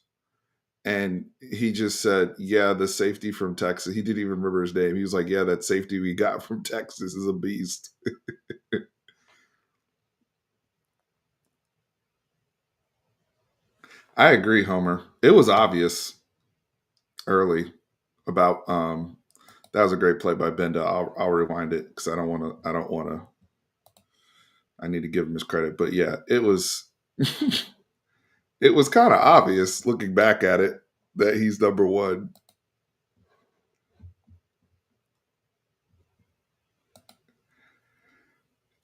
Speaker 1: And he just said, yeah, the safety from Texas. He didn't even remember his name. He was like, yeah, that safety we got from Texas is a beast. I agree, Homer. It was obvious early about that was a great play by Benda. I'll rewind it because I don't want to. I need to give him his credit, but yeah, it was it was kind of obvious looking back at it that he's number one.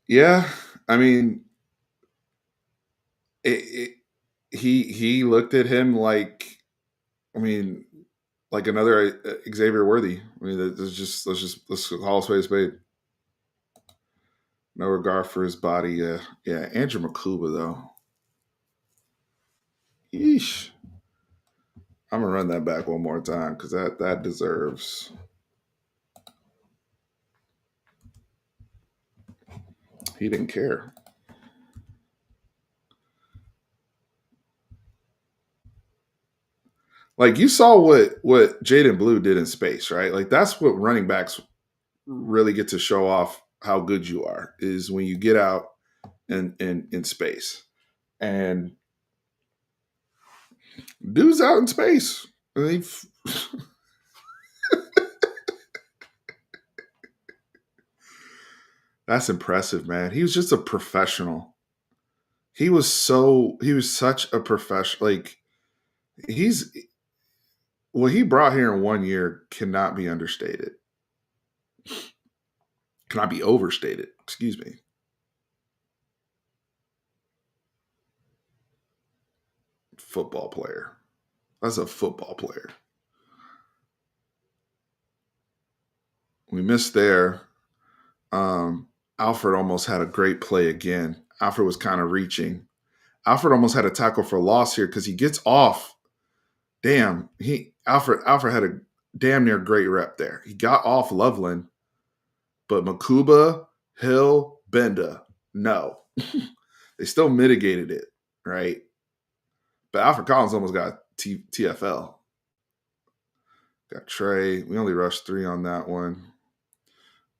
Speaker 1: Yeah, I mean, he looked at him like, I mean, like another Xavier Worthy. I mean, let's call a spade a spade. No regard for his body. Yeah. Andrew Makuba though. Yeesh. I'm gonna run that back one more time because that deserves. He didn't care. Like you saw what Jaden Blue did in space, right? Like that's what running backs really get to show off how good you are is when you get out in space. And dude's out in space. And that's impressive, man. He was just a professional. He was such a professional. Like he's what he brought here in 1 year cannot be understated. Cannot be overstated. Excuse me. Football player. That's a football player. We missed there. Alfred almost had a great play again. Alfred was kind of reaching. Alfred almost had a tackle for loss here because he gets off. Damn, Alfred had a damn near great rep there. He got off Loveland, but Makuba, Hill, Benda, no. They still mitigated it, right? But Alfred Collins almost got TFL. Got Trey. We only rushed 3 on that one.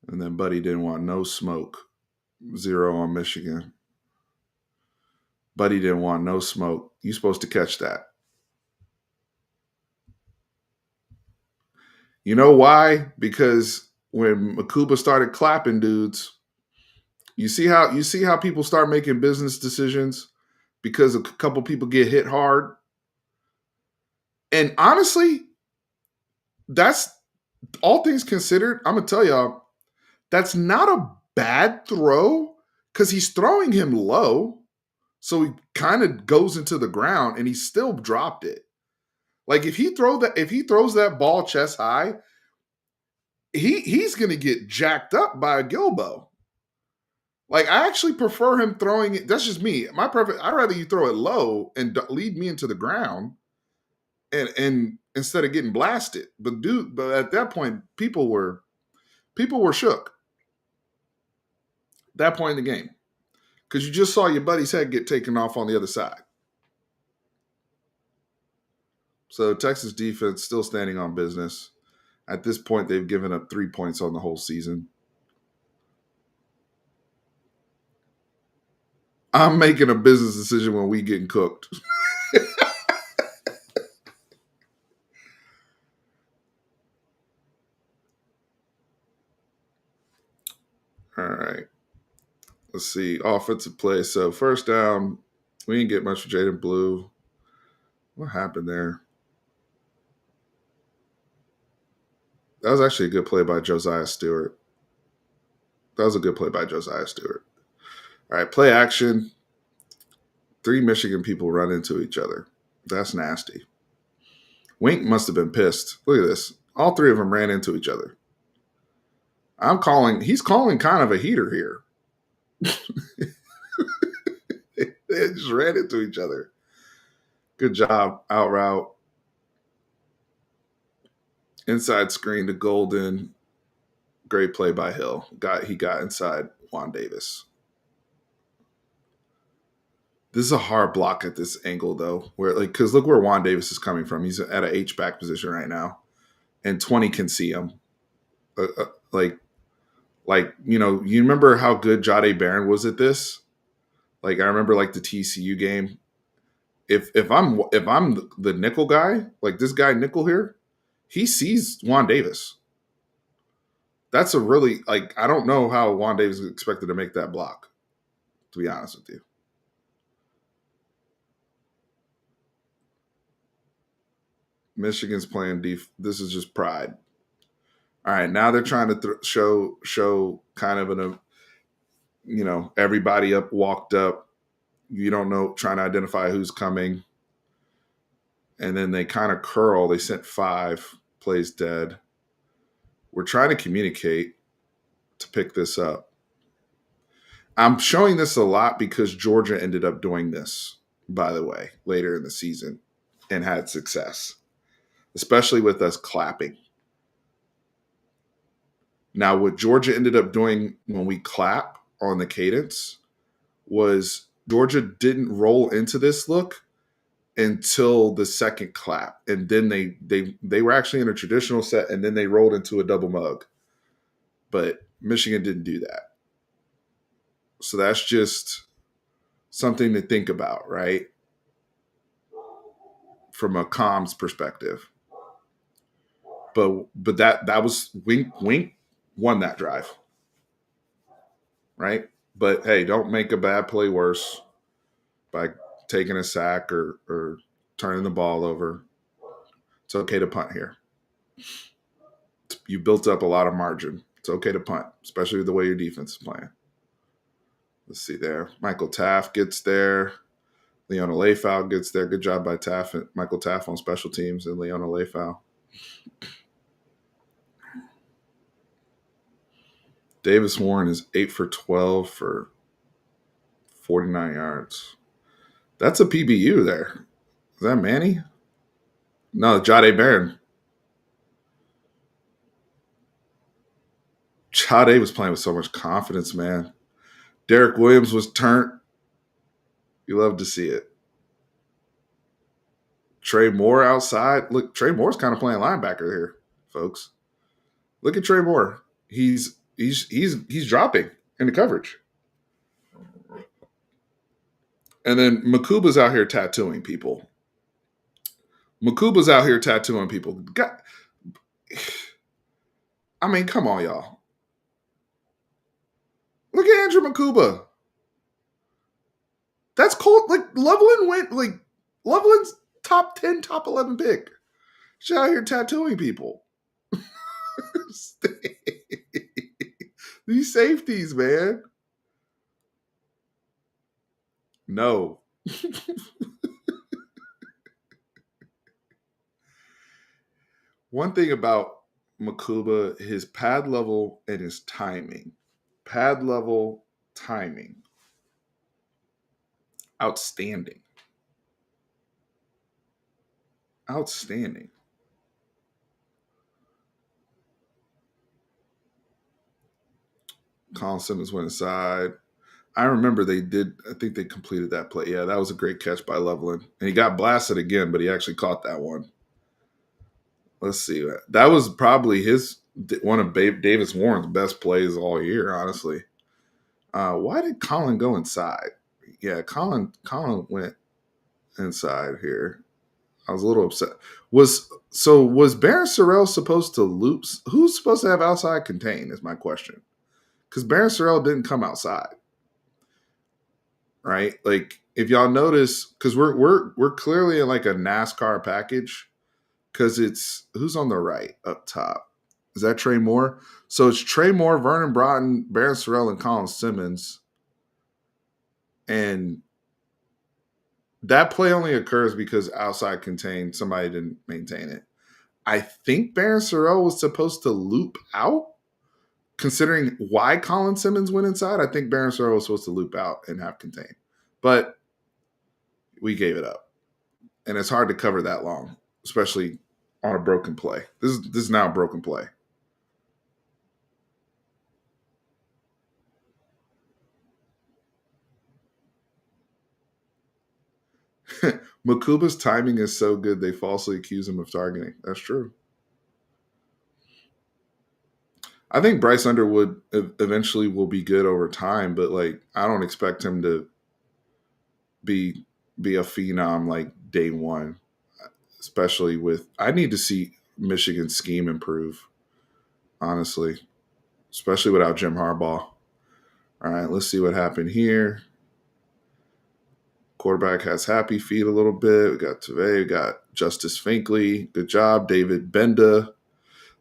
Speaker 1: And then Buddy didn't want no smoke. 0 on Michigan. Buddy didn't want no smoke. You supposed to catch that. You know why? Because when Makuba started clapping dudes, you see how people start making business decisions because a couple people get hit hard. And honestly, that's all things considered. I'm gonna tell y'all, that's not a bad throw because he's throwing him low. So he kind of goes into the ground and he still dropped it. Like if he throws that ball chest high, he's gonna get jacked up by a Gilbo. Like I actually prefer him throwing it. That's just me. My preference. I'd rather you throw it low and lead me into the ground, and instead of getting blasted. But at that point, people were shook. At that point in the game, because you just saw your buddy's head get taken off on the other side. So Texas defense still standing on business. At this point, they've given up 3 points on the whole season. I'm making a business decision when we getting cooked. All right. Let's see. Offensive play. So first down, we didn't get much for Jaden Blue. What happened there? That was actually a good play by Josiah Stewart. That was a good play by Josiah Stewart. All right, play action. 3 Michigan people run into each other. That's nasty. Wink must have been pissed. Look at this. All 3 of them ran into each other. He's calling kind of a heater here. They just ran into each other. Good job. Out route. Inside screen to Golden. Great play by Hill. He got inside Juan Davis. This is a hard block at this angle though, because look where Juan Davis is coming from. He's at an H back position right now, and 20 can see him. Like you remember how good Jade Barron was at this? Like I remember like the TCU game. If I'm the nickel guy, like this guy nickel here, he sees Juan Davis. That's a really I don't know how Juan Davis is expected to make that block, to be honest with you. Michigan's playing deep. This is just pride. All right, now they're trying to show kind of everybody up walked up. You don't know, trying to identify who's coming, and then they kind of curl. They sent 5 plays dead. We're trying to communicate to pick this up. I'm showing this a lot because Georgia ended up doing this, by the way, later in the season and had success, especially with us clapping. Now, what Georgia ended up doing when we clap on the cadence was Georgia didn't roll into this look until the second clap, and then they were actually in a traditional set, and then they rolled into a double mug. But Michigan didn't do that, so that's just something to think about, right? From a comms perspective. But that was Wink won that drive, right? But hey, don't make a bad play worse by taking a sack or turning the ball over. It's okay to punt here. You built up a lot of margin. It's okay to punt, especially with the way your defense is playing. Let's see there. Michael Taft gets there. Leona Leifau gets there. Good job by Michael Taft on special teams and Leona Leifau. Davis Warren is 8 for 12 for 49 yards. That's a PBU there. Is that Manny? No, Jade Barron. Jade was playing with so much confidence, man. Derek Williams was turned. You love to see it. Trey Moore outside. Look, Trey Moore's kind of playing linebacker here, folks. Look at Trey Moore. He's dropping in the coverage. And then Makuba's out here tattooing people. God, I mean, come on, y'all. Look at Andrew Makuba. That's cool. Loveland's top 10, top 11 pick. She's out here tattooing people. These safeties, man. No. One thing about Makuba, his pad level and his timing. Pad level, timing. Outstanding. Outstanding. Colin Simmons went inside. I remember they did. I think they completed that play. Yeah, that was a great catch by Loveland, and he got blasted again, but he actually caught that one. Let's see. That was probably one of Davis Warren's best plays all year. Honestly, why did Colin go inside? Yeah, Colin went inside here. I was a little upset. Was Baron Sorrell supposed to loop? Who's supposed to have outside contain? Is my question. Because Baron Sorrell didn't come outside. Right? Like if y'all notice, because we're clearly in like a NASCAR package, because it's who's on the right up top. Is that Trey Moore? So it's Trey Moore, Vernon Broughton, Baron Sorrell, and Colin Simmons. And that play only occurs because outside contained, somebody didn't maintain it. I think Baron Sorrell was supposed to loop out, considering why Colin Simmons went inside. I think Baron Sorrell was supposed to loop out and have contained. But we gave it up. And it's hard to cover that long, especially on a broken play. This is now a broken play. Makuba's timing is so good they falsely accuse him of targeting. That's true. I think Bryce Underwood eventually will be good over time, but like I don't expect him to be a phenom like day one, especially with I need to see Michigan's scheme improve, honestly, especially without Jim Harbaugh. All right, let's see what happened here. Quarterback has happy feet a little bit. We got Tavay, we got Justice Finkley. Good job, David Benda.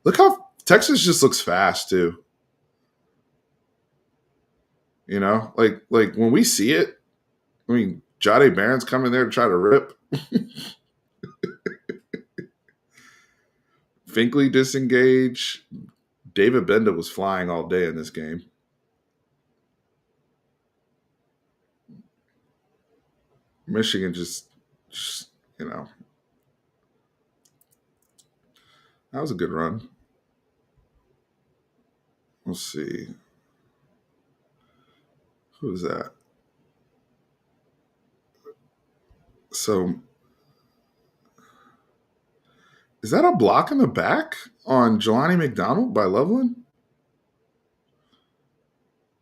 Speaker 1: Look how Texas just looks fast too. You know, like when we see it, I mean, Jade Barron's coming there to try to rip. Finkley disengage. David Benda was flying all day in this game. Michigan just you know, that was a good run. Let's see. Who's that? So, is that a block in the back on Jelani McDonald by Loveland?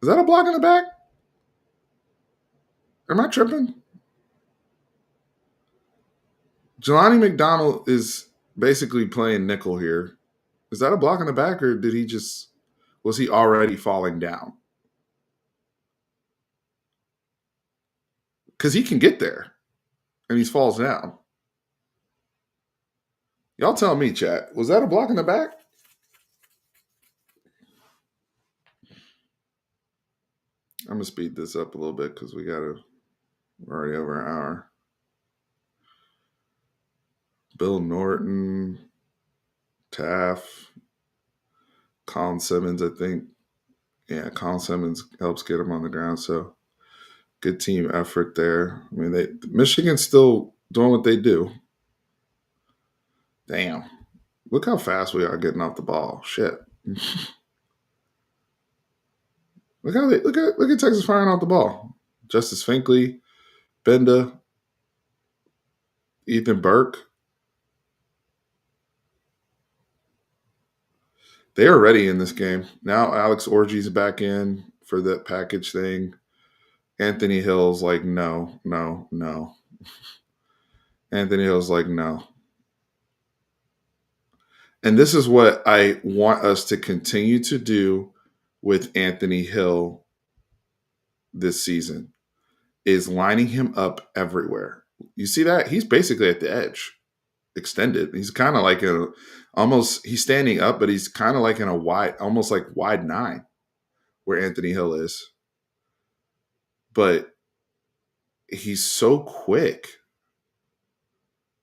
Speaker 1: Is that a block in the back? Am I tripping? Jelani McDonald is basically playing nickel here. Is that a block in the back, or was he already falling down? Because he can get there, and he falls down. Y'all tell me, chat. Was that a block in the back? I'm gonna speed this up a little bit because we're already over an hour. Bill Norton, Taff, Colin Simmons, I think. Yeah, Colin Simmons helps get him on the ground. So good team effort there. I mean, Michigan's still doing what they do. Damn. Look how fast we are getting off the ball. Shit. Look at Texas firing off the ball. Justice Finkley, Benda, Ethan Burke. They are ready in this game. Now Alex Orgy's back in for that package thing. Anthony Hill's like, no, no, no. Anthony Hill's like, no. And this is what I want us to continue to do with Anthony Hill this season is lining him up everywhere. You see that? He's basically at the edge, extended. He's kind of like he's standing up, but he's kind of like in a almost like wide nine where Anthony Hill is. But he's so quick,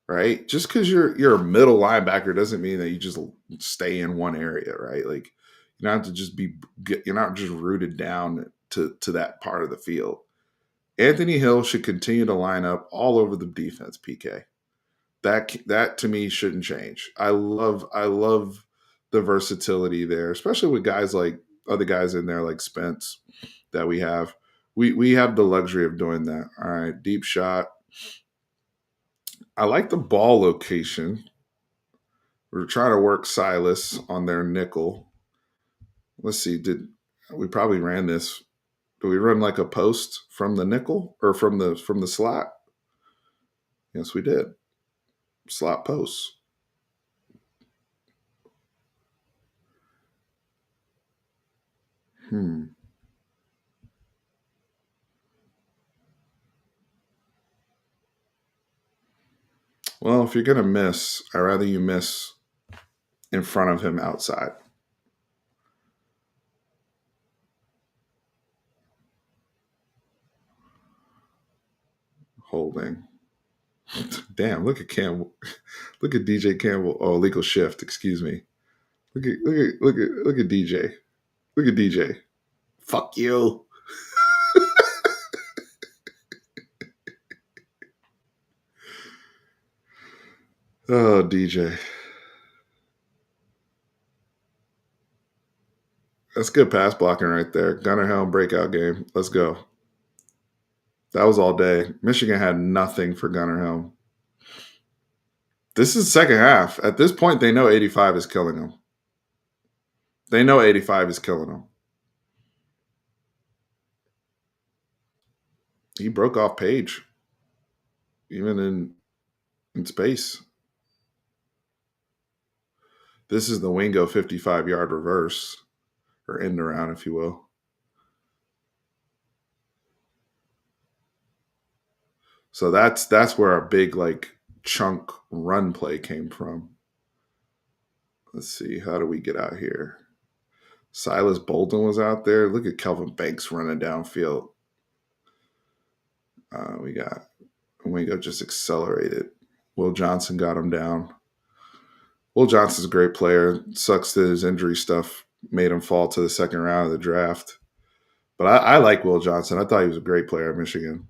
Speaker 1: right? Just because you're a middle linebacker doesn't mean that you just stay in one area, right? Like you don't have to just you're not just rooted down to that part of the field. Anthony Hill should continue to line up all over the defense. PK, that to me shouldn't change. I love the versatility there, especially with guys like other guys in there like Spence that we have. We have the luxury of doing that. All right, deep shot. I like the ball location. We're trying to work Silas on their nickel. Let's see. Did we probably ran this? Do we run like a post from the nickel or from the slot? Yes, we did. Slot posts. Hmm. Well, if you're gonna miss, I'd rather you miss in front of him outside. Holding. Damn, look at Campbell. Look at DJ Campbell. Oh, legal shift, excuse me. Look at DJ. Look at DJ. Fuck you. Oh, DJ. That's good pass blocking right there. Gunner Helm breakout game. Let's go. That was all day. Michigan had nothing for Gunner Helm. This is second half. At this point, they know 85 is killing them. They know 85 is killing them. He broke off Page, even in space. This is the Wingo 55-yard reverse, or end around, if you will. So that's where our big like chunk run play came from. Let's see, how do we get out here? Silas Bolden was out there. Look at Kelvin Banks running downfield. We got Wingo just accelerated. Will Johnson got him down. Will Johnson's a great player. Sucks that his injury stuff made him fall to the second round of the draft. But I like Will Johnson. I thought he was a great player at Michigan.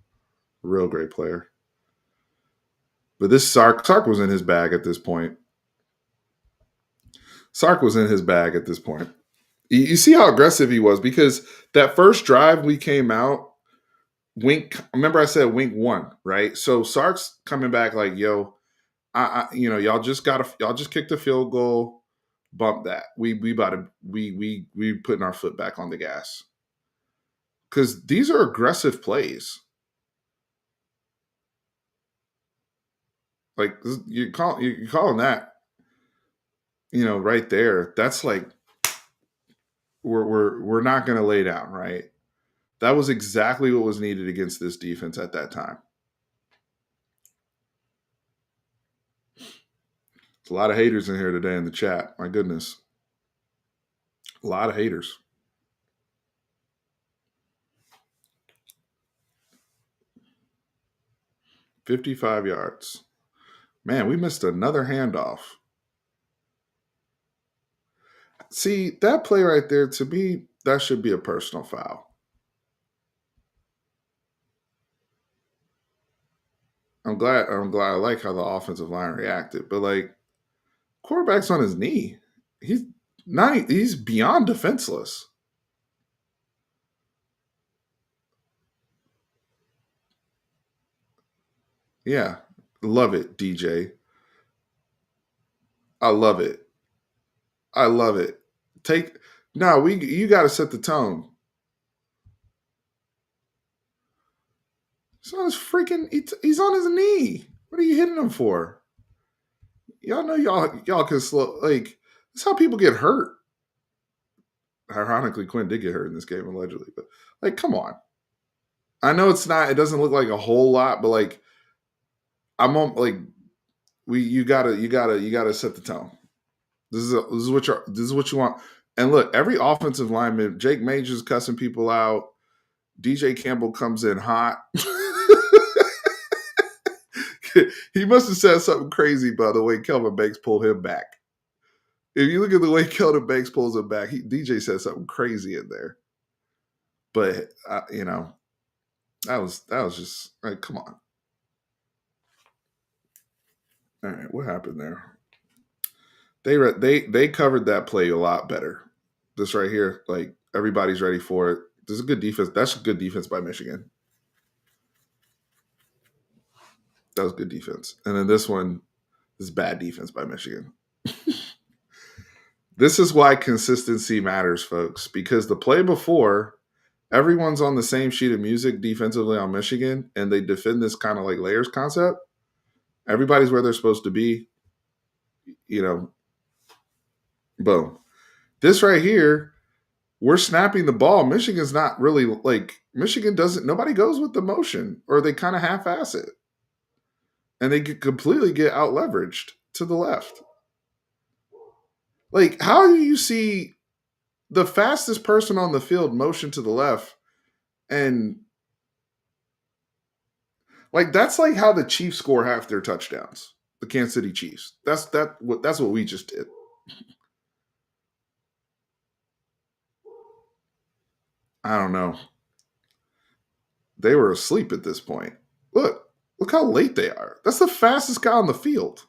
Speaker 1: Real great player. But this Sark was in his bag at this point. Sark was in his bag at this point. You see how aggressive he was because that first drive we came out, Wink. Remember I said Wink won, right? So Sark's coming back like, yo, y'all just kicked a field goal, bump that. We about to we putting our foot back on the gas because these are aggressive plays. Like you calling that, right there. That's like we're not going to lay down, right? That was exactly what was needed against this defense at that time. There's a lot of haters in here today in the chat. My goodness, a lot of haters. $55 yards. Man, we missed another handoff. See, that play right there, to me, that should be a personal foul. I'm glad I like how the offensive line reacted. But like quarterback's on his knee. He's beyond defenseless. Yeah. Love it, DJ. I love it. I love it. You gotta set the tone. He's on his knee. What are you hitting him for? Y'all know y'all can slow like that's how people get hurt. Ironically, Quinn did get hurt in this game allegedly, but like, come on. I know it doesn't look like a whole lot, but like I'm on like you gotta set the tone. This is what you want. And look, every offensive lineman, Jake Majors cussing people out. DJ Campbell comes in hot. He must have said something crazy by the way Kelvin Banks pulled him back. If you look at the way Kelvin Banks pulls him back, DJ said something crazy in there. But that was just like, come on. All right, what happened there? They covered that play a lot better. This right here, like everybody's ready for it. This is a good defense. That's a good defense by Michigan. That was good defense. And then this one is bad defense by Michigan. This is why consistency matters, folks, because the play before, everyone's on the same sheet of music defensively on Michigan, and they defend this kind of like layers concept. Everybody's where they're supposed to be. Boom. This right here, we're snapping the ball. Michigan's not really like Michigan doesn't. Nobody goes with the motion, or they kind of half-ass it, and they completely get out leveraged to the left. Like, how do you see the fastest person on the field motion to the left, and like that's like how the Chiefs score half their touchdowns? The Kansas City Chiefs. That's what we just did. I don't know. They were asleep at this point. Look how late they are. That's the fastest guy on the field.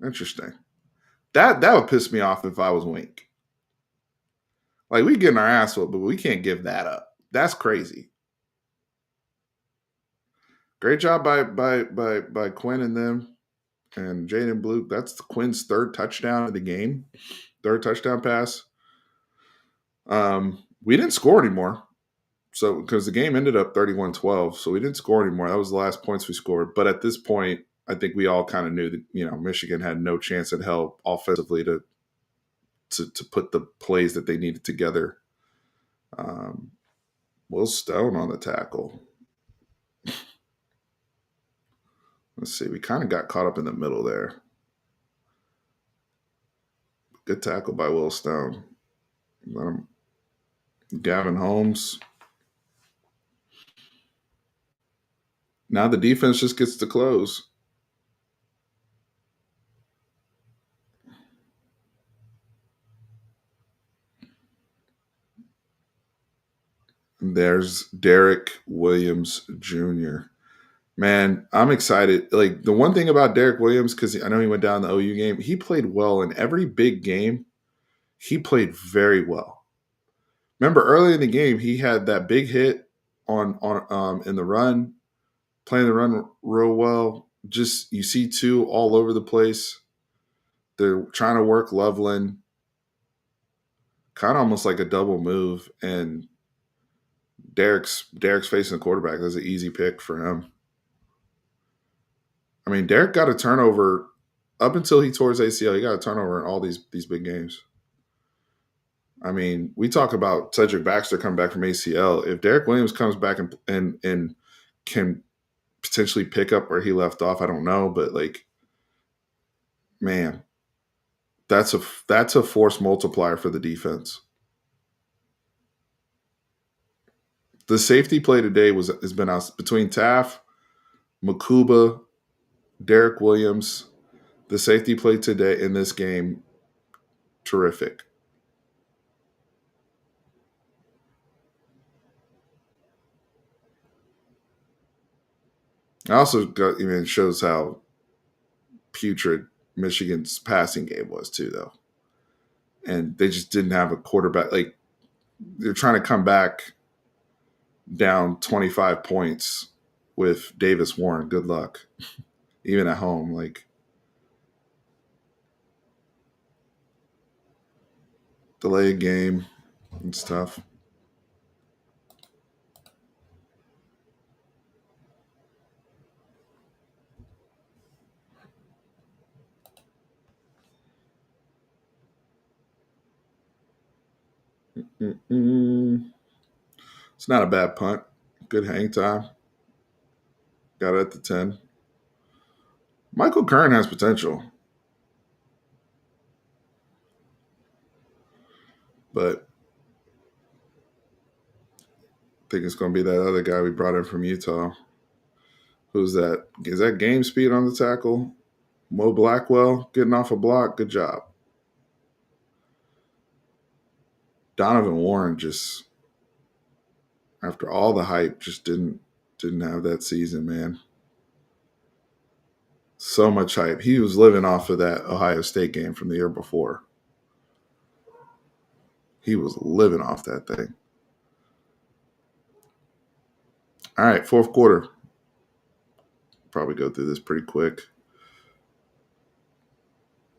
Speaker 1: Interesting. That would piss me off if I was Wink. Like, we getting our ass whooped, but we can't give that up. That's crazy. Great job by Quinn and them and Jaden Blue. That's Quinn's third touchdown of the game. Third touchdown pass. We didn't score anymore. So, because the game ended up 31-12, so we didn't score anymore. That was the last points we scored. But at this point, I think we all kind of knew that Michigan had no chance at hell offensively to put the plays that they needed together. Will Stone on the tackle. Let's see. We kind of got caught up in the middle there. Good tackle by Will Stone. Gavin Holmes. Now the defense just gets to close. And there's Derek Williams Jr. Man, I'm excited. Like, the one thing about Derek Williams, because I know he went down the OU game, he played well in every big game. He played very well. Remember early in the game, he had that big hit on in the run, playing the run real well. Just you see two all over the place. They're trying to work Loveland, kind of almost like a double move, and Derek's facing the quarterback. That's an easy pick for him. I mean, Derek got a turnover up until he tore his ACL. He got a turnover in all these big games. I mean, we talk about Cedric Baxter coming back from ACL. If Derek Williams comes back and can potentially pick up where he left off, I don't know, but like, man, that's a force multiplier for the defense. The safety play today has been out between Taff, Makuba, Derek Williams. The safety play today in this game, terrific. I also got even shows how putrid Michigan's passing game was too, though. And they just didn't have a quarterback. Like, they're trying to come back down 25 points with Davis Warren. Good luck, even at home. Like, delay a game and stuff. Mm-mm. It's not a bad punt. Good hang time. Got it at the 10. Michael Kern has potential, but I think it's going to be that other guy we brought in from Utah. Who's that? Is that game speed on the tackle? Mo Blackwell getting off a block. Good job. Donovan Warren just, after all the hype, just didn't have that season, man. So much hype. He was living off of that Ohio State game from the year before. He was living off that thing. All right, fourth quarter. Probably go through this pretty quick.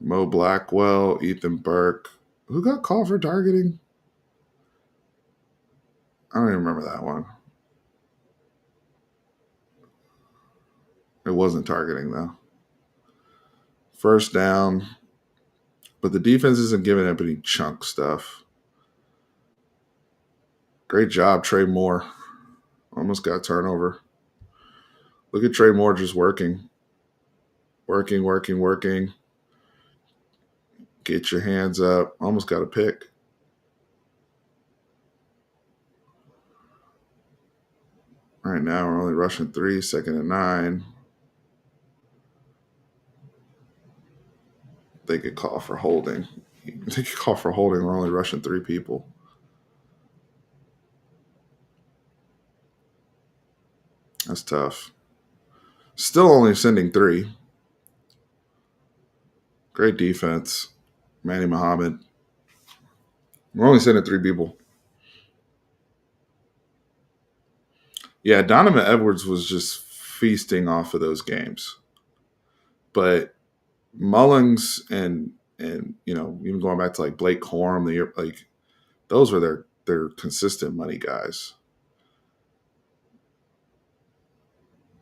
Speaker 1: Mo Blackwell, Ethan Burke. Who got called for targeting? I don't even remember that one. It wasn't targeting, though. First down. But the defense isn't giving up any chunk stuff. Great job, Trey Moore. Almost got a turnover. Look at Trey Moore just working. Working. Get your hands up. Almost got a pick. Right now, we're only rushing 3, 2nd and 9. They could call for holding. We're only rushing 3 people. That's tough. Still only sending 3. Great defense. Manny Muhammad. We're only sending 3 people. Yeah, Donovan Edwards was just feasting off of those games. But Mullings and even going back to like Blake Corum, those were their consistent money guys.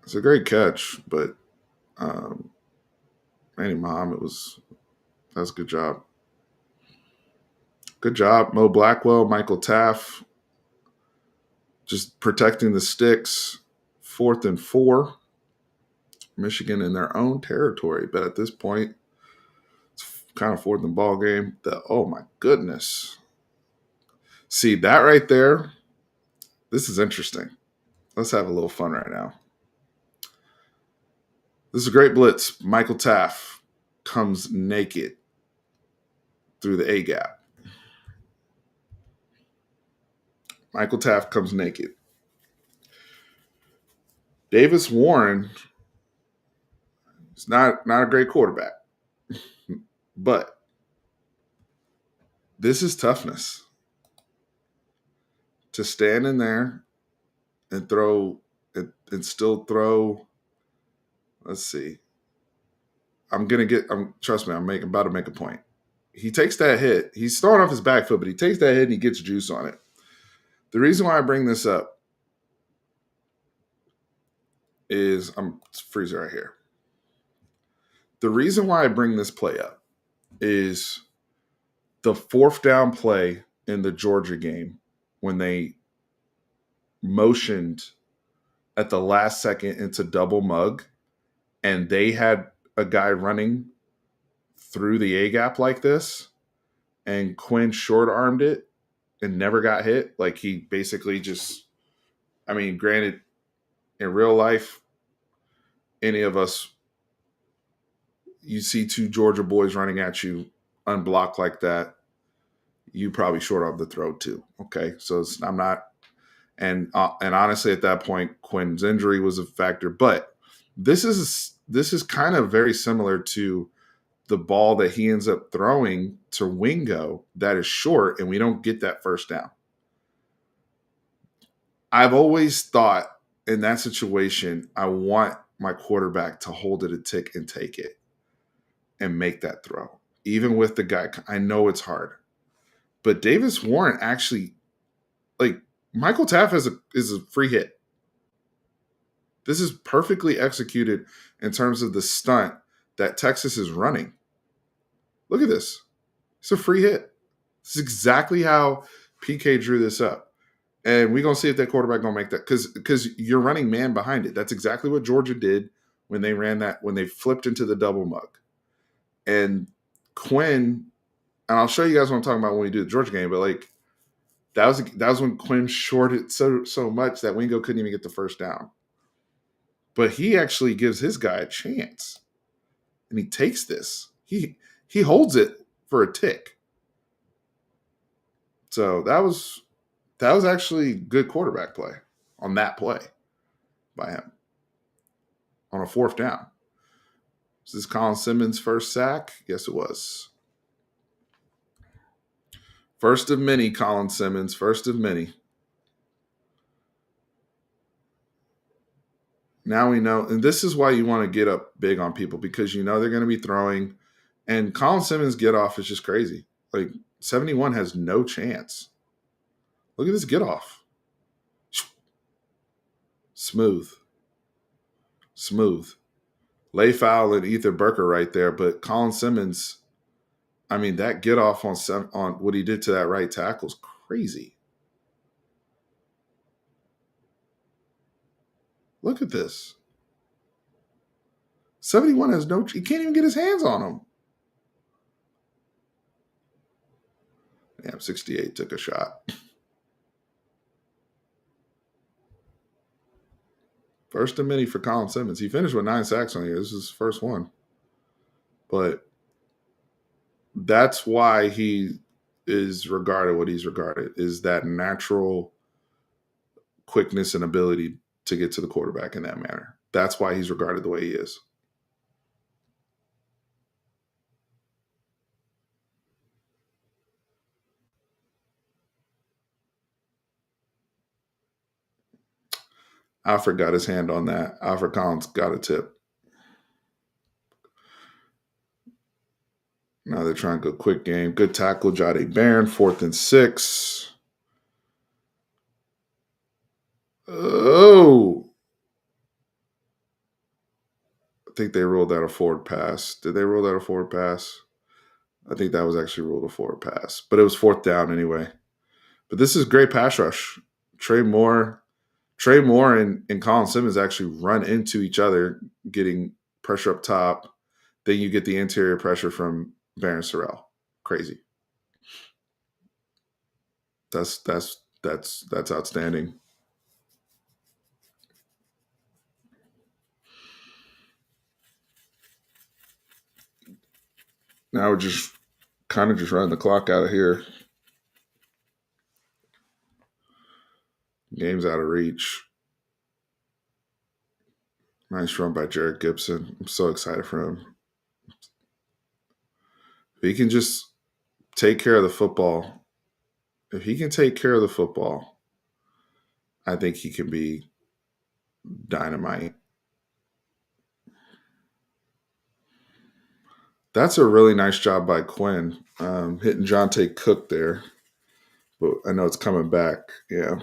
Speaker 1: It's a great catch, but Manny Muhammad that's a good job. Good job, Mo Blackwell, Michael Taff, just protecting the sticks. 4th and 4. Michigan in their own territory, but at this point, it's kind of 4th and ball game. Oh my goodness. See that right there? This is interesting. Let's have a little fun right now. This is a great blitz. Michael Taff comes naked through the A gap. Michael Taft comes naked. Davis Warren is not a great quarterback, but this is toughness. To stand in there and throw and still throw. Let's see. Trust me, I'm about to make a point. He takes that hit. He's throwing off his back foot, but he takes that hit and he gets juice on it. The reason why I bring this up is I'm freezing right here. The reason why I bring this play up is the 4th down play in the Georgia game when they motioned at the last second into double mug and they had a guy running through the A gap like this and Quinn short armed it and never got hit. Like he basically just, granted, in real life, any of us, you see 2 Georgia boys running at you unblocked like that, you probably short arm the throw too. Okay. So I'm not, and honestly, at that point, Quinn's injury was a factor, but this is kind of very similar to the ball that he ends up throwing to Wingo that is short, and we don't get that first down. I've always thought in that situation, I want my quarterback to hold it a tick and take it and make that throw. Even with the guy, I know it's hard. But Davis Warren actually, like, Michael Taff is a free hit. This is perfectly executed in terms of the stunt that Texas is running. Look at this. It's a free hit. This is exactly how PK drew this up. And we're going to see if that quarterback going to make that. Because you're running man behind it. That's exactly what Georgia did when they ran that, when they flipped into the double mug. And Quinn, and I'll show you guys what I'm talking about when we do the Georgia game, but like that was when Quinn shorted so much that Wingo couldn't even get the first down. but he actually gives his guy a chance, and he takes this. He holds it for a tick. So that was actually good quarterback play on that play by him on a fourth down. Is this Colin Simmons' first sack? Yes, it was. First of many, Colin Simmons. First of many. Now we know, and this is why you want to get up big on people because you know they're going to be throwing. And Colin Simmons' get off is just crazy. Like 71 has no chance. Look at this get off. Smooth. Smooth. Lay foul and Ethan Burker right there, but Colin Simmons, I mean, that get off on what he did to that right tackle is crazy. Look at this. 71 has no, he can't even get his hands on him. Damn, 68 took a shot. First and many for Colin Simmons. He finished with 9 sacks on the year. This is his first one. But that's why he is regarded what he's regarded, is that natural quickness and ability to get to the quarterback in that manner. That's why he's regarded the way he is. Alfred got his hand on that. Alfred Collins got a tip. Now they're trying to go quick game. Good tackle, Jade Barron, 4th and 6. Oh. I think they ruled that a forward pass. Did they rule that a forward pass? I think that was actually ruled a forward pass. But it was 4th down anyway. But this is great pass rush. Trey Moore and Colin Simmons actually run into each other, getting pressure up top. Then you get the interior pressure from Baron Sorrell. Crazy. That's outstanding. Now we're just kind of just running the clock out of here. Game's out of reach. Nice run by Jared Gibson. I'm so excited for him. If he can just take care of the football, I think he can be dynamite. That's a really nice job by Quinn, hitting Jonte Cook there. But I know it's coming back. Yeah.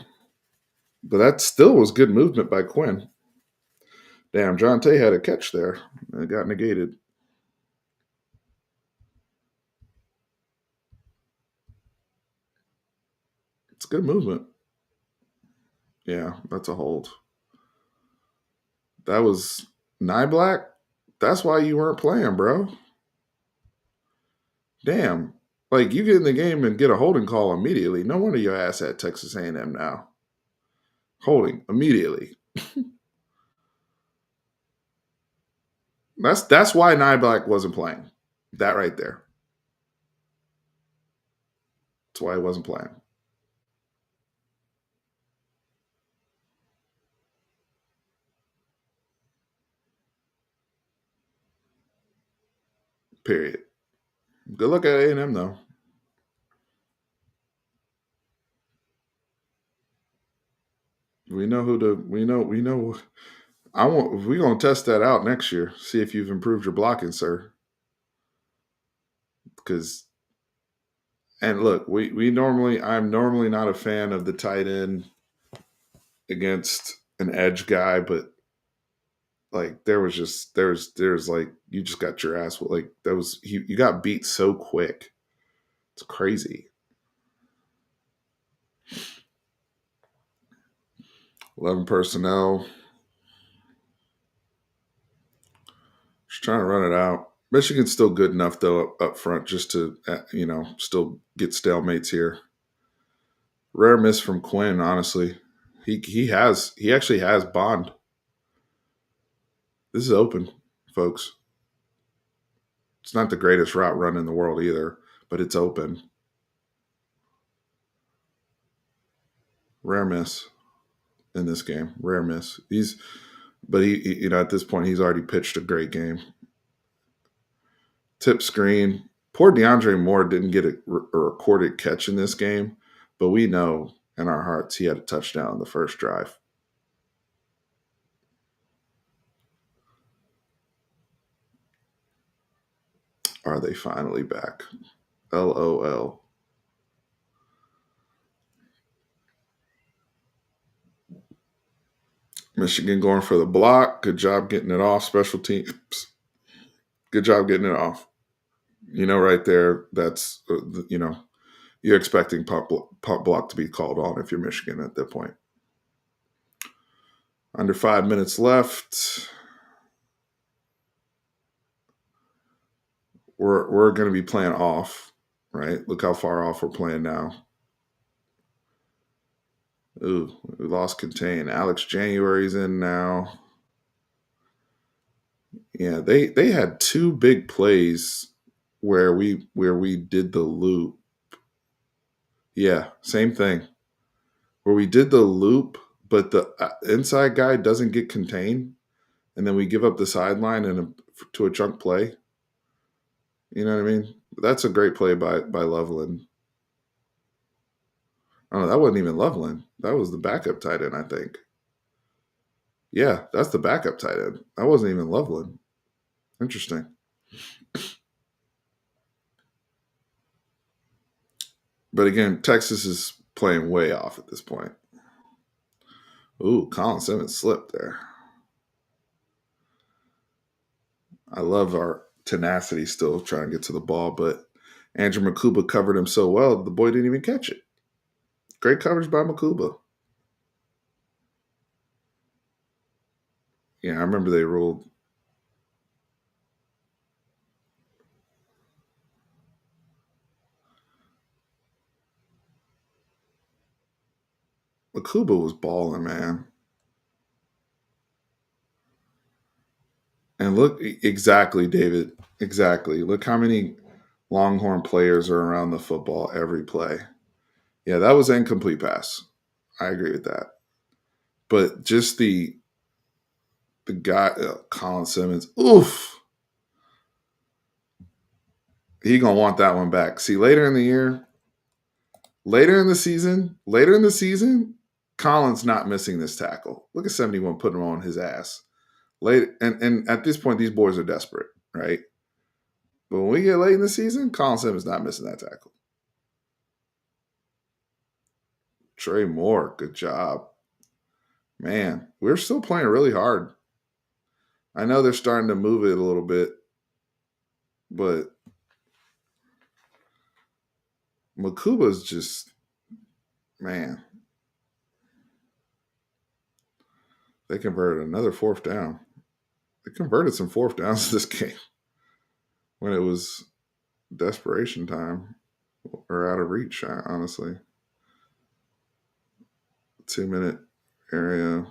Speaker 1: But that still was good movement by Quinn. Damn, Jonte had a catch there. It got negated. It's good movement. Yeah, that's a hold. That was Black. That's why you weren't playing, bro. Damn. Like you get in the game and get a holding call immediately. No wonder your ass at Texas A&M now. Holding immediately. That's why Black wasn't playing. That right there. That's why he wasn't playing. Period. Good luck at A&M though. We know who to. We know. I want. We're gonna test that out next year. See if you've improved your blocking, sir. Because and look, we normally. I'm normally not a fan of the tight end against an edge guy, but like there's like you just got your ass like that was you got beat so quick. It's crazy. 11 personnel. Just trying to run it out. Michigan's still good enough though up front just to still get stalemates here. Rare miss from Quinn, honestly. He actually has Bond. This is open, folks. It's not the greatest route run in the world either, but it's open. Rare miss in this game. Rare miss. But at this point, he's already pitched a great game. Tip screen. Poor DeAndre Moore didn't get a recorded catch in this game, but we know in our hearts he had a touchdown the first drive. Are they finally back? LOL. Michigan going for the block. Good job getting it off. Special teams. Good job getting it off. Right there, that's, you're expecting pump block to be called on if you're Michigan at that point. Under 5 minutes left. We're going to be playing off, right? Look how far off we're playing now. Ooh, we lost contain. Alex January's in now. Yeah, they had two big plays where we did the loop. Yeah, same thing. Where we did the loop, but the inside guy doesn't get contained, and then we give up the sideline to a chunk play. You know what I mean? That's a great play by Loveland. Oh, no, that wasn't even Loveland. That was the backup tight end, I think. Yeah, that's the backup tight end. That wasn't even Loveland. Interesting. But again, Texas is playing way off at this point. Ooh, Colin Simmons slipped there. I love our tenacity still trying to get to the ball, but Andrew Makuba covered him so well, the boy didn't even catch it. Great coverage by Makuba. Yeah, I remember they ruled. Makuba was balling, man. And look, exactly, David. Exactly. Look how many Longhorn players are around the football every play. Yeah, that was an incomplete pass. I agree with that. But just the guy, Colin Simmons, oof. He gonna want that one back. See, later in the year, later in the season, Colin's not missing this tackle. Look at 71 putting him on his ass. Late and at this point, these boys are desperate, right? But when we get late in the season, Colin Simmons not missing that tackle. Trey Moore, good job. Man, we're still playing really hard. I know they're starting to move it a little bit, but Makuba's just, man, they converted another fourth down. They converted some fourth downs this game when it was desperation time or out of reach, honestly. 2 minute area.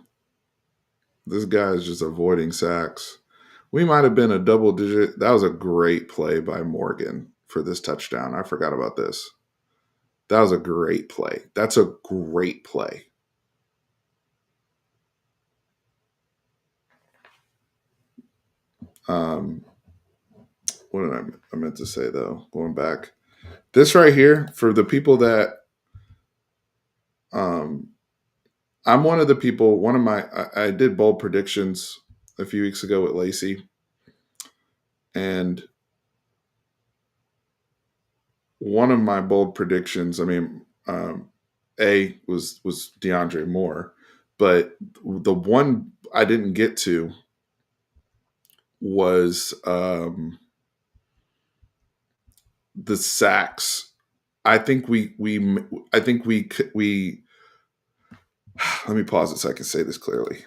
Speaker 1: This guy is just avoiding sacks. We might have been a double digit. That was a great play by Morgan for this touchdown. I forgot about this. That was a great play. That's a great play. What did I meant to say though? Going back, this right here for the people that I'm one of the people. One of my I did bold predictions a few weeks ago with Lacey, and one of my bold predictions. I mean, A was DeAndre Moore, but the one I didn't get to was the sacks. I think I think we let me pause it so I can say this clearly.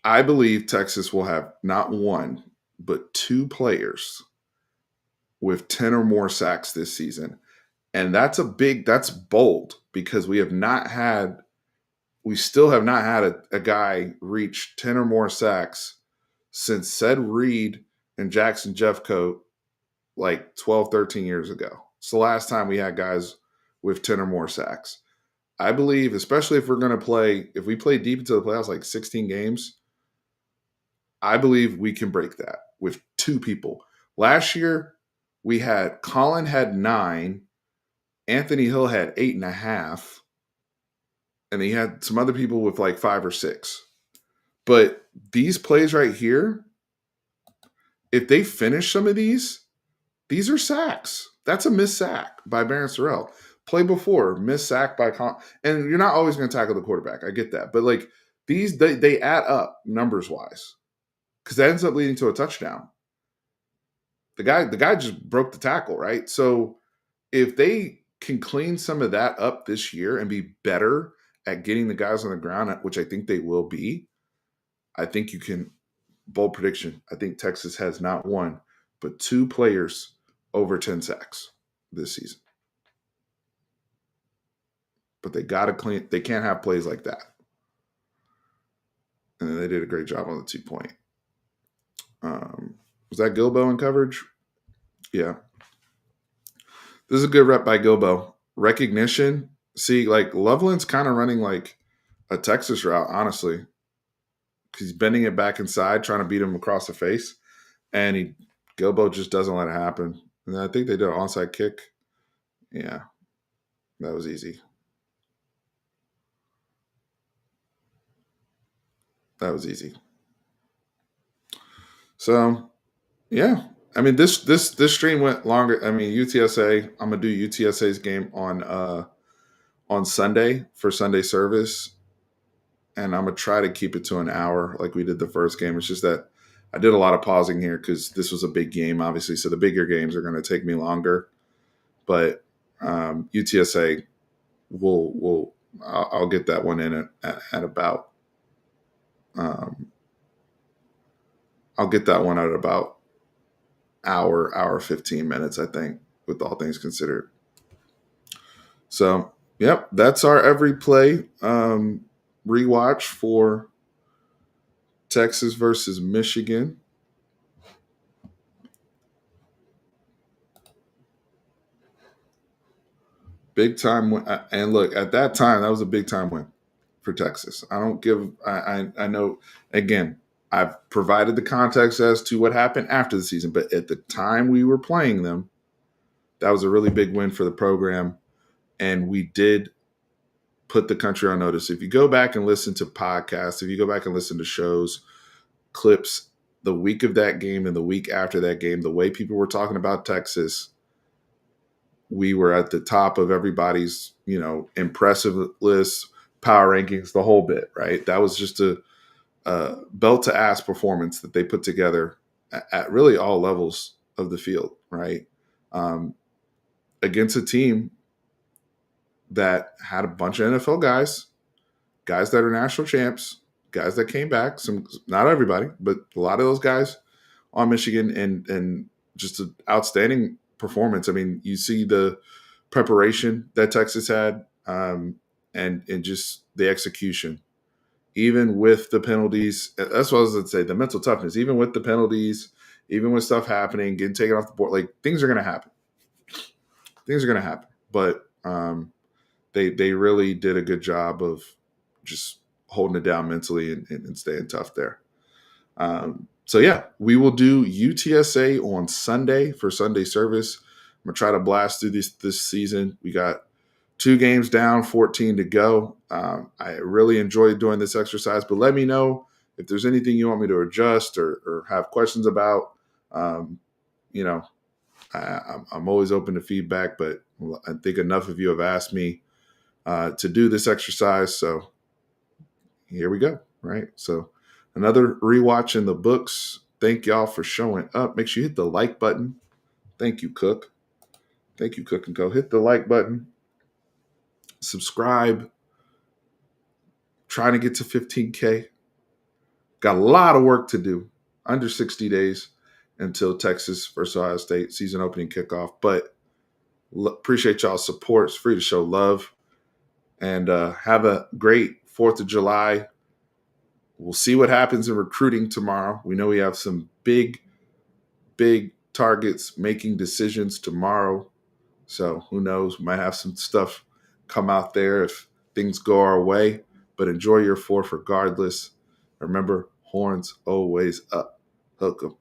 Speaker 1: I believe Texas will have not one but two players with 10 or more sacks this season. And that's bold because we still have not had a guy reach 10 or more sacks since said Reed and Jackson Jeffcoat like 12, 13 years ago. It's the last time we had guys with 10 or more sacks. I believe, especially if we're going to play, if we play deep into the playoffs, like 16 games, I believe we can break that with two people. Last year, we had Colin had 9, Anthony Hill had 8.5, and he had some other people with like 5 or 6. But these plays right here, if they finish some of these are sacks. That's a missed sack by Baron Sorrell. Play before, missed sack by and you're not always going to tackle the quarterback. I get that, but like these, they add up numbers wise because that ends up leading to a touchdown. The guy just broke the tackle, right? So if they can clean some of that up this year and be better at getting the guys on the ground, which I think they will be, I think you can. Bold prediction. I think Texas has not one, but 2 players over 10 sacks this season. But they got to clean. They can't have plays like that. And they did a great job on the 2-point. Was that Gilbo in coverage? Yeah. This is a good rep by Gilbo. Recognition. See, like Loveland's kind of running like a Texas route, honestly. He's bending it back inside, trying to beat him across the face. And Gilbo just doesn't let it happen. And I think they did an onside kick. Yeah. That was easy. That was easy. So, yeah. I mean, this stream went longer. I mean, UTSA. I'm gonna do UTSA's game on Sunday for Sunday service, and I'm gonna try to keep it to an hour like we did the first game. It's just that I did a lot of pausing here because this was a big game, obviously. So the bigger games are gonna take me longer, but UTSA will I'll get that one in at about. I'll get that one at about hour 15 minutes, I think, with all things considered. So, yep, that's our every play rewatch for Texas versus Michigan. Big time win. And look, at that time, that was a big time win for Texas. I don't give, I know, again, I've provided the context as to what happened after the season, but at the time we were playing them, that was a really big win for the program. And we did put the country on notice. If you go back and listen to podcasts, if you go back and listen to shows, clips, the week of that game and the week after that game, the way people were talking about Texas, we were at the top of everybody's, impressive list, power rankings, the whole bit, right? That was just a belt to ass performance that they put together at really all levels of the field, right? Against a team that had a bunch of NFL guys that are national champs, guys that came back, some, not everybody, but a lot of those guys on Michigan, and just an outstanding performance. I mean, you see the preparation that Texas had, and just the execution, even with the penalties. That's what I was going to say, the mental toughness, even with the penalties, even with stuff happening, getting taken off the board, like things are going to happen. But they really did a good job of just holding it down mentally and staying tough there. So yeah, we will do UTSA on Sunday for Sunday service. I'm gonna try to blast through this season. We got 2 games down, 14 to go. I really enjoyed doing this exercise, but let me know if there's anything you want me to adjust or have questions about. I'm always open to feedback, but I think enough of you have asked me to do this exercise, so here we go, right? So another rewatch in the books. Thank y'all for showing up. Make sure you hit the like button. Thank you, Cook. Thank you, Cook and Co. Hit the like button. Subscribe. Trying to get to 15K. Got a lot of work to do. Under 60 days until Texas versus Ohio State season opening kickoff. But appreciate y'all's support. It's free to show love. And have a great 4th of July we'll see what happens in recruiting tomorrow. We know we have some big targets making decisions tomorrow. So who knows? We might have some stuff come out there if things go our way. But enjoy your fourth regardless. Remember, horns always up. Hook 'em.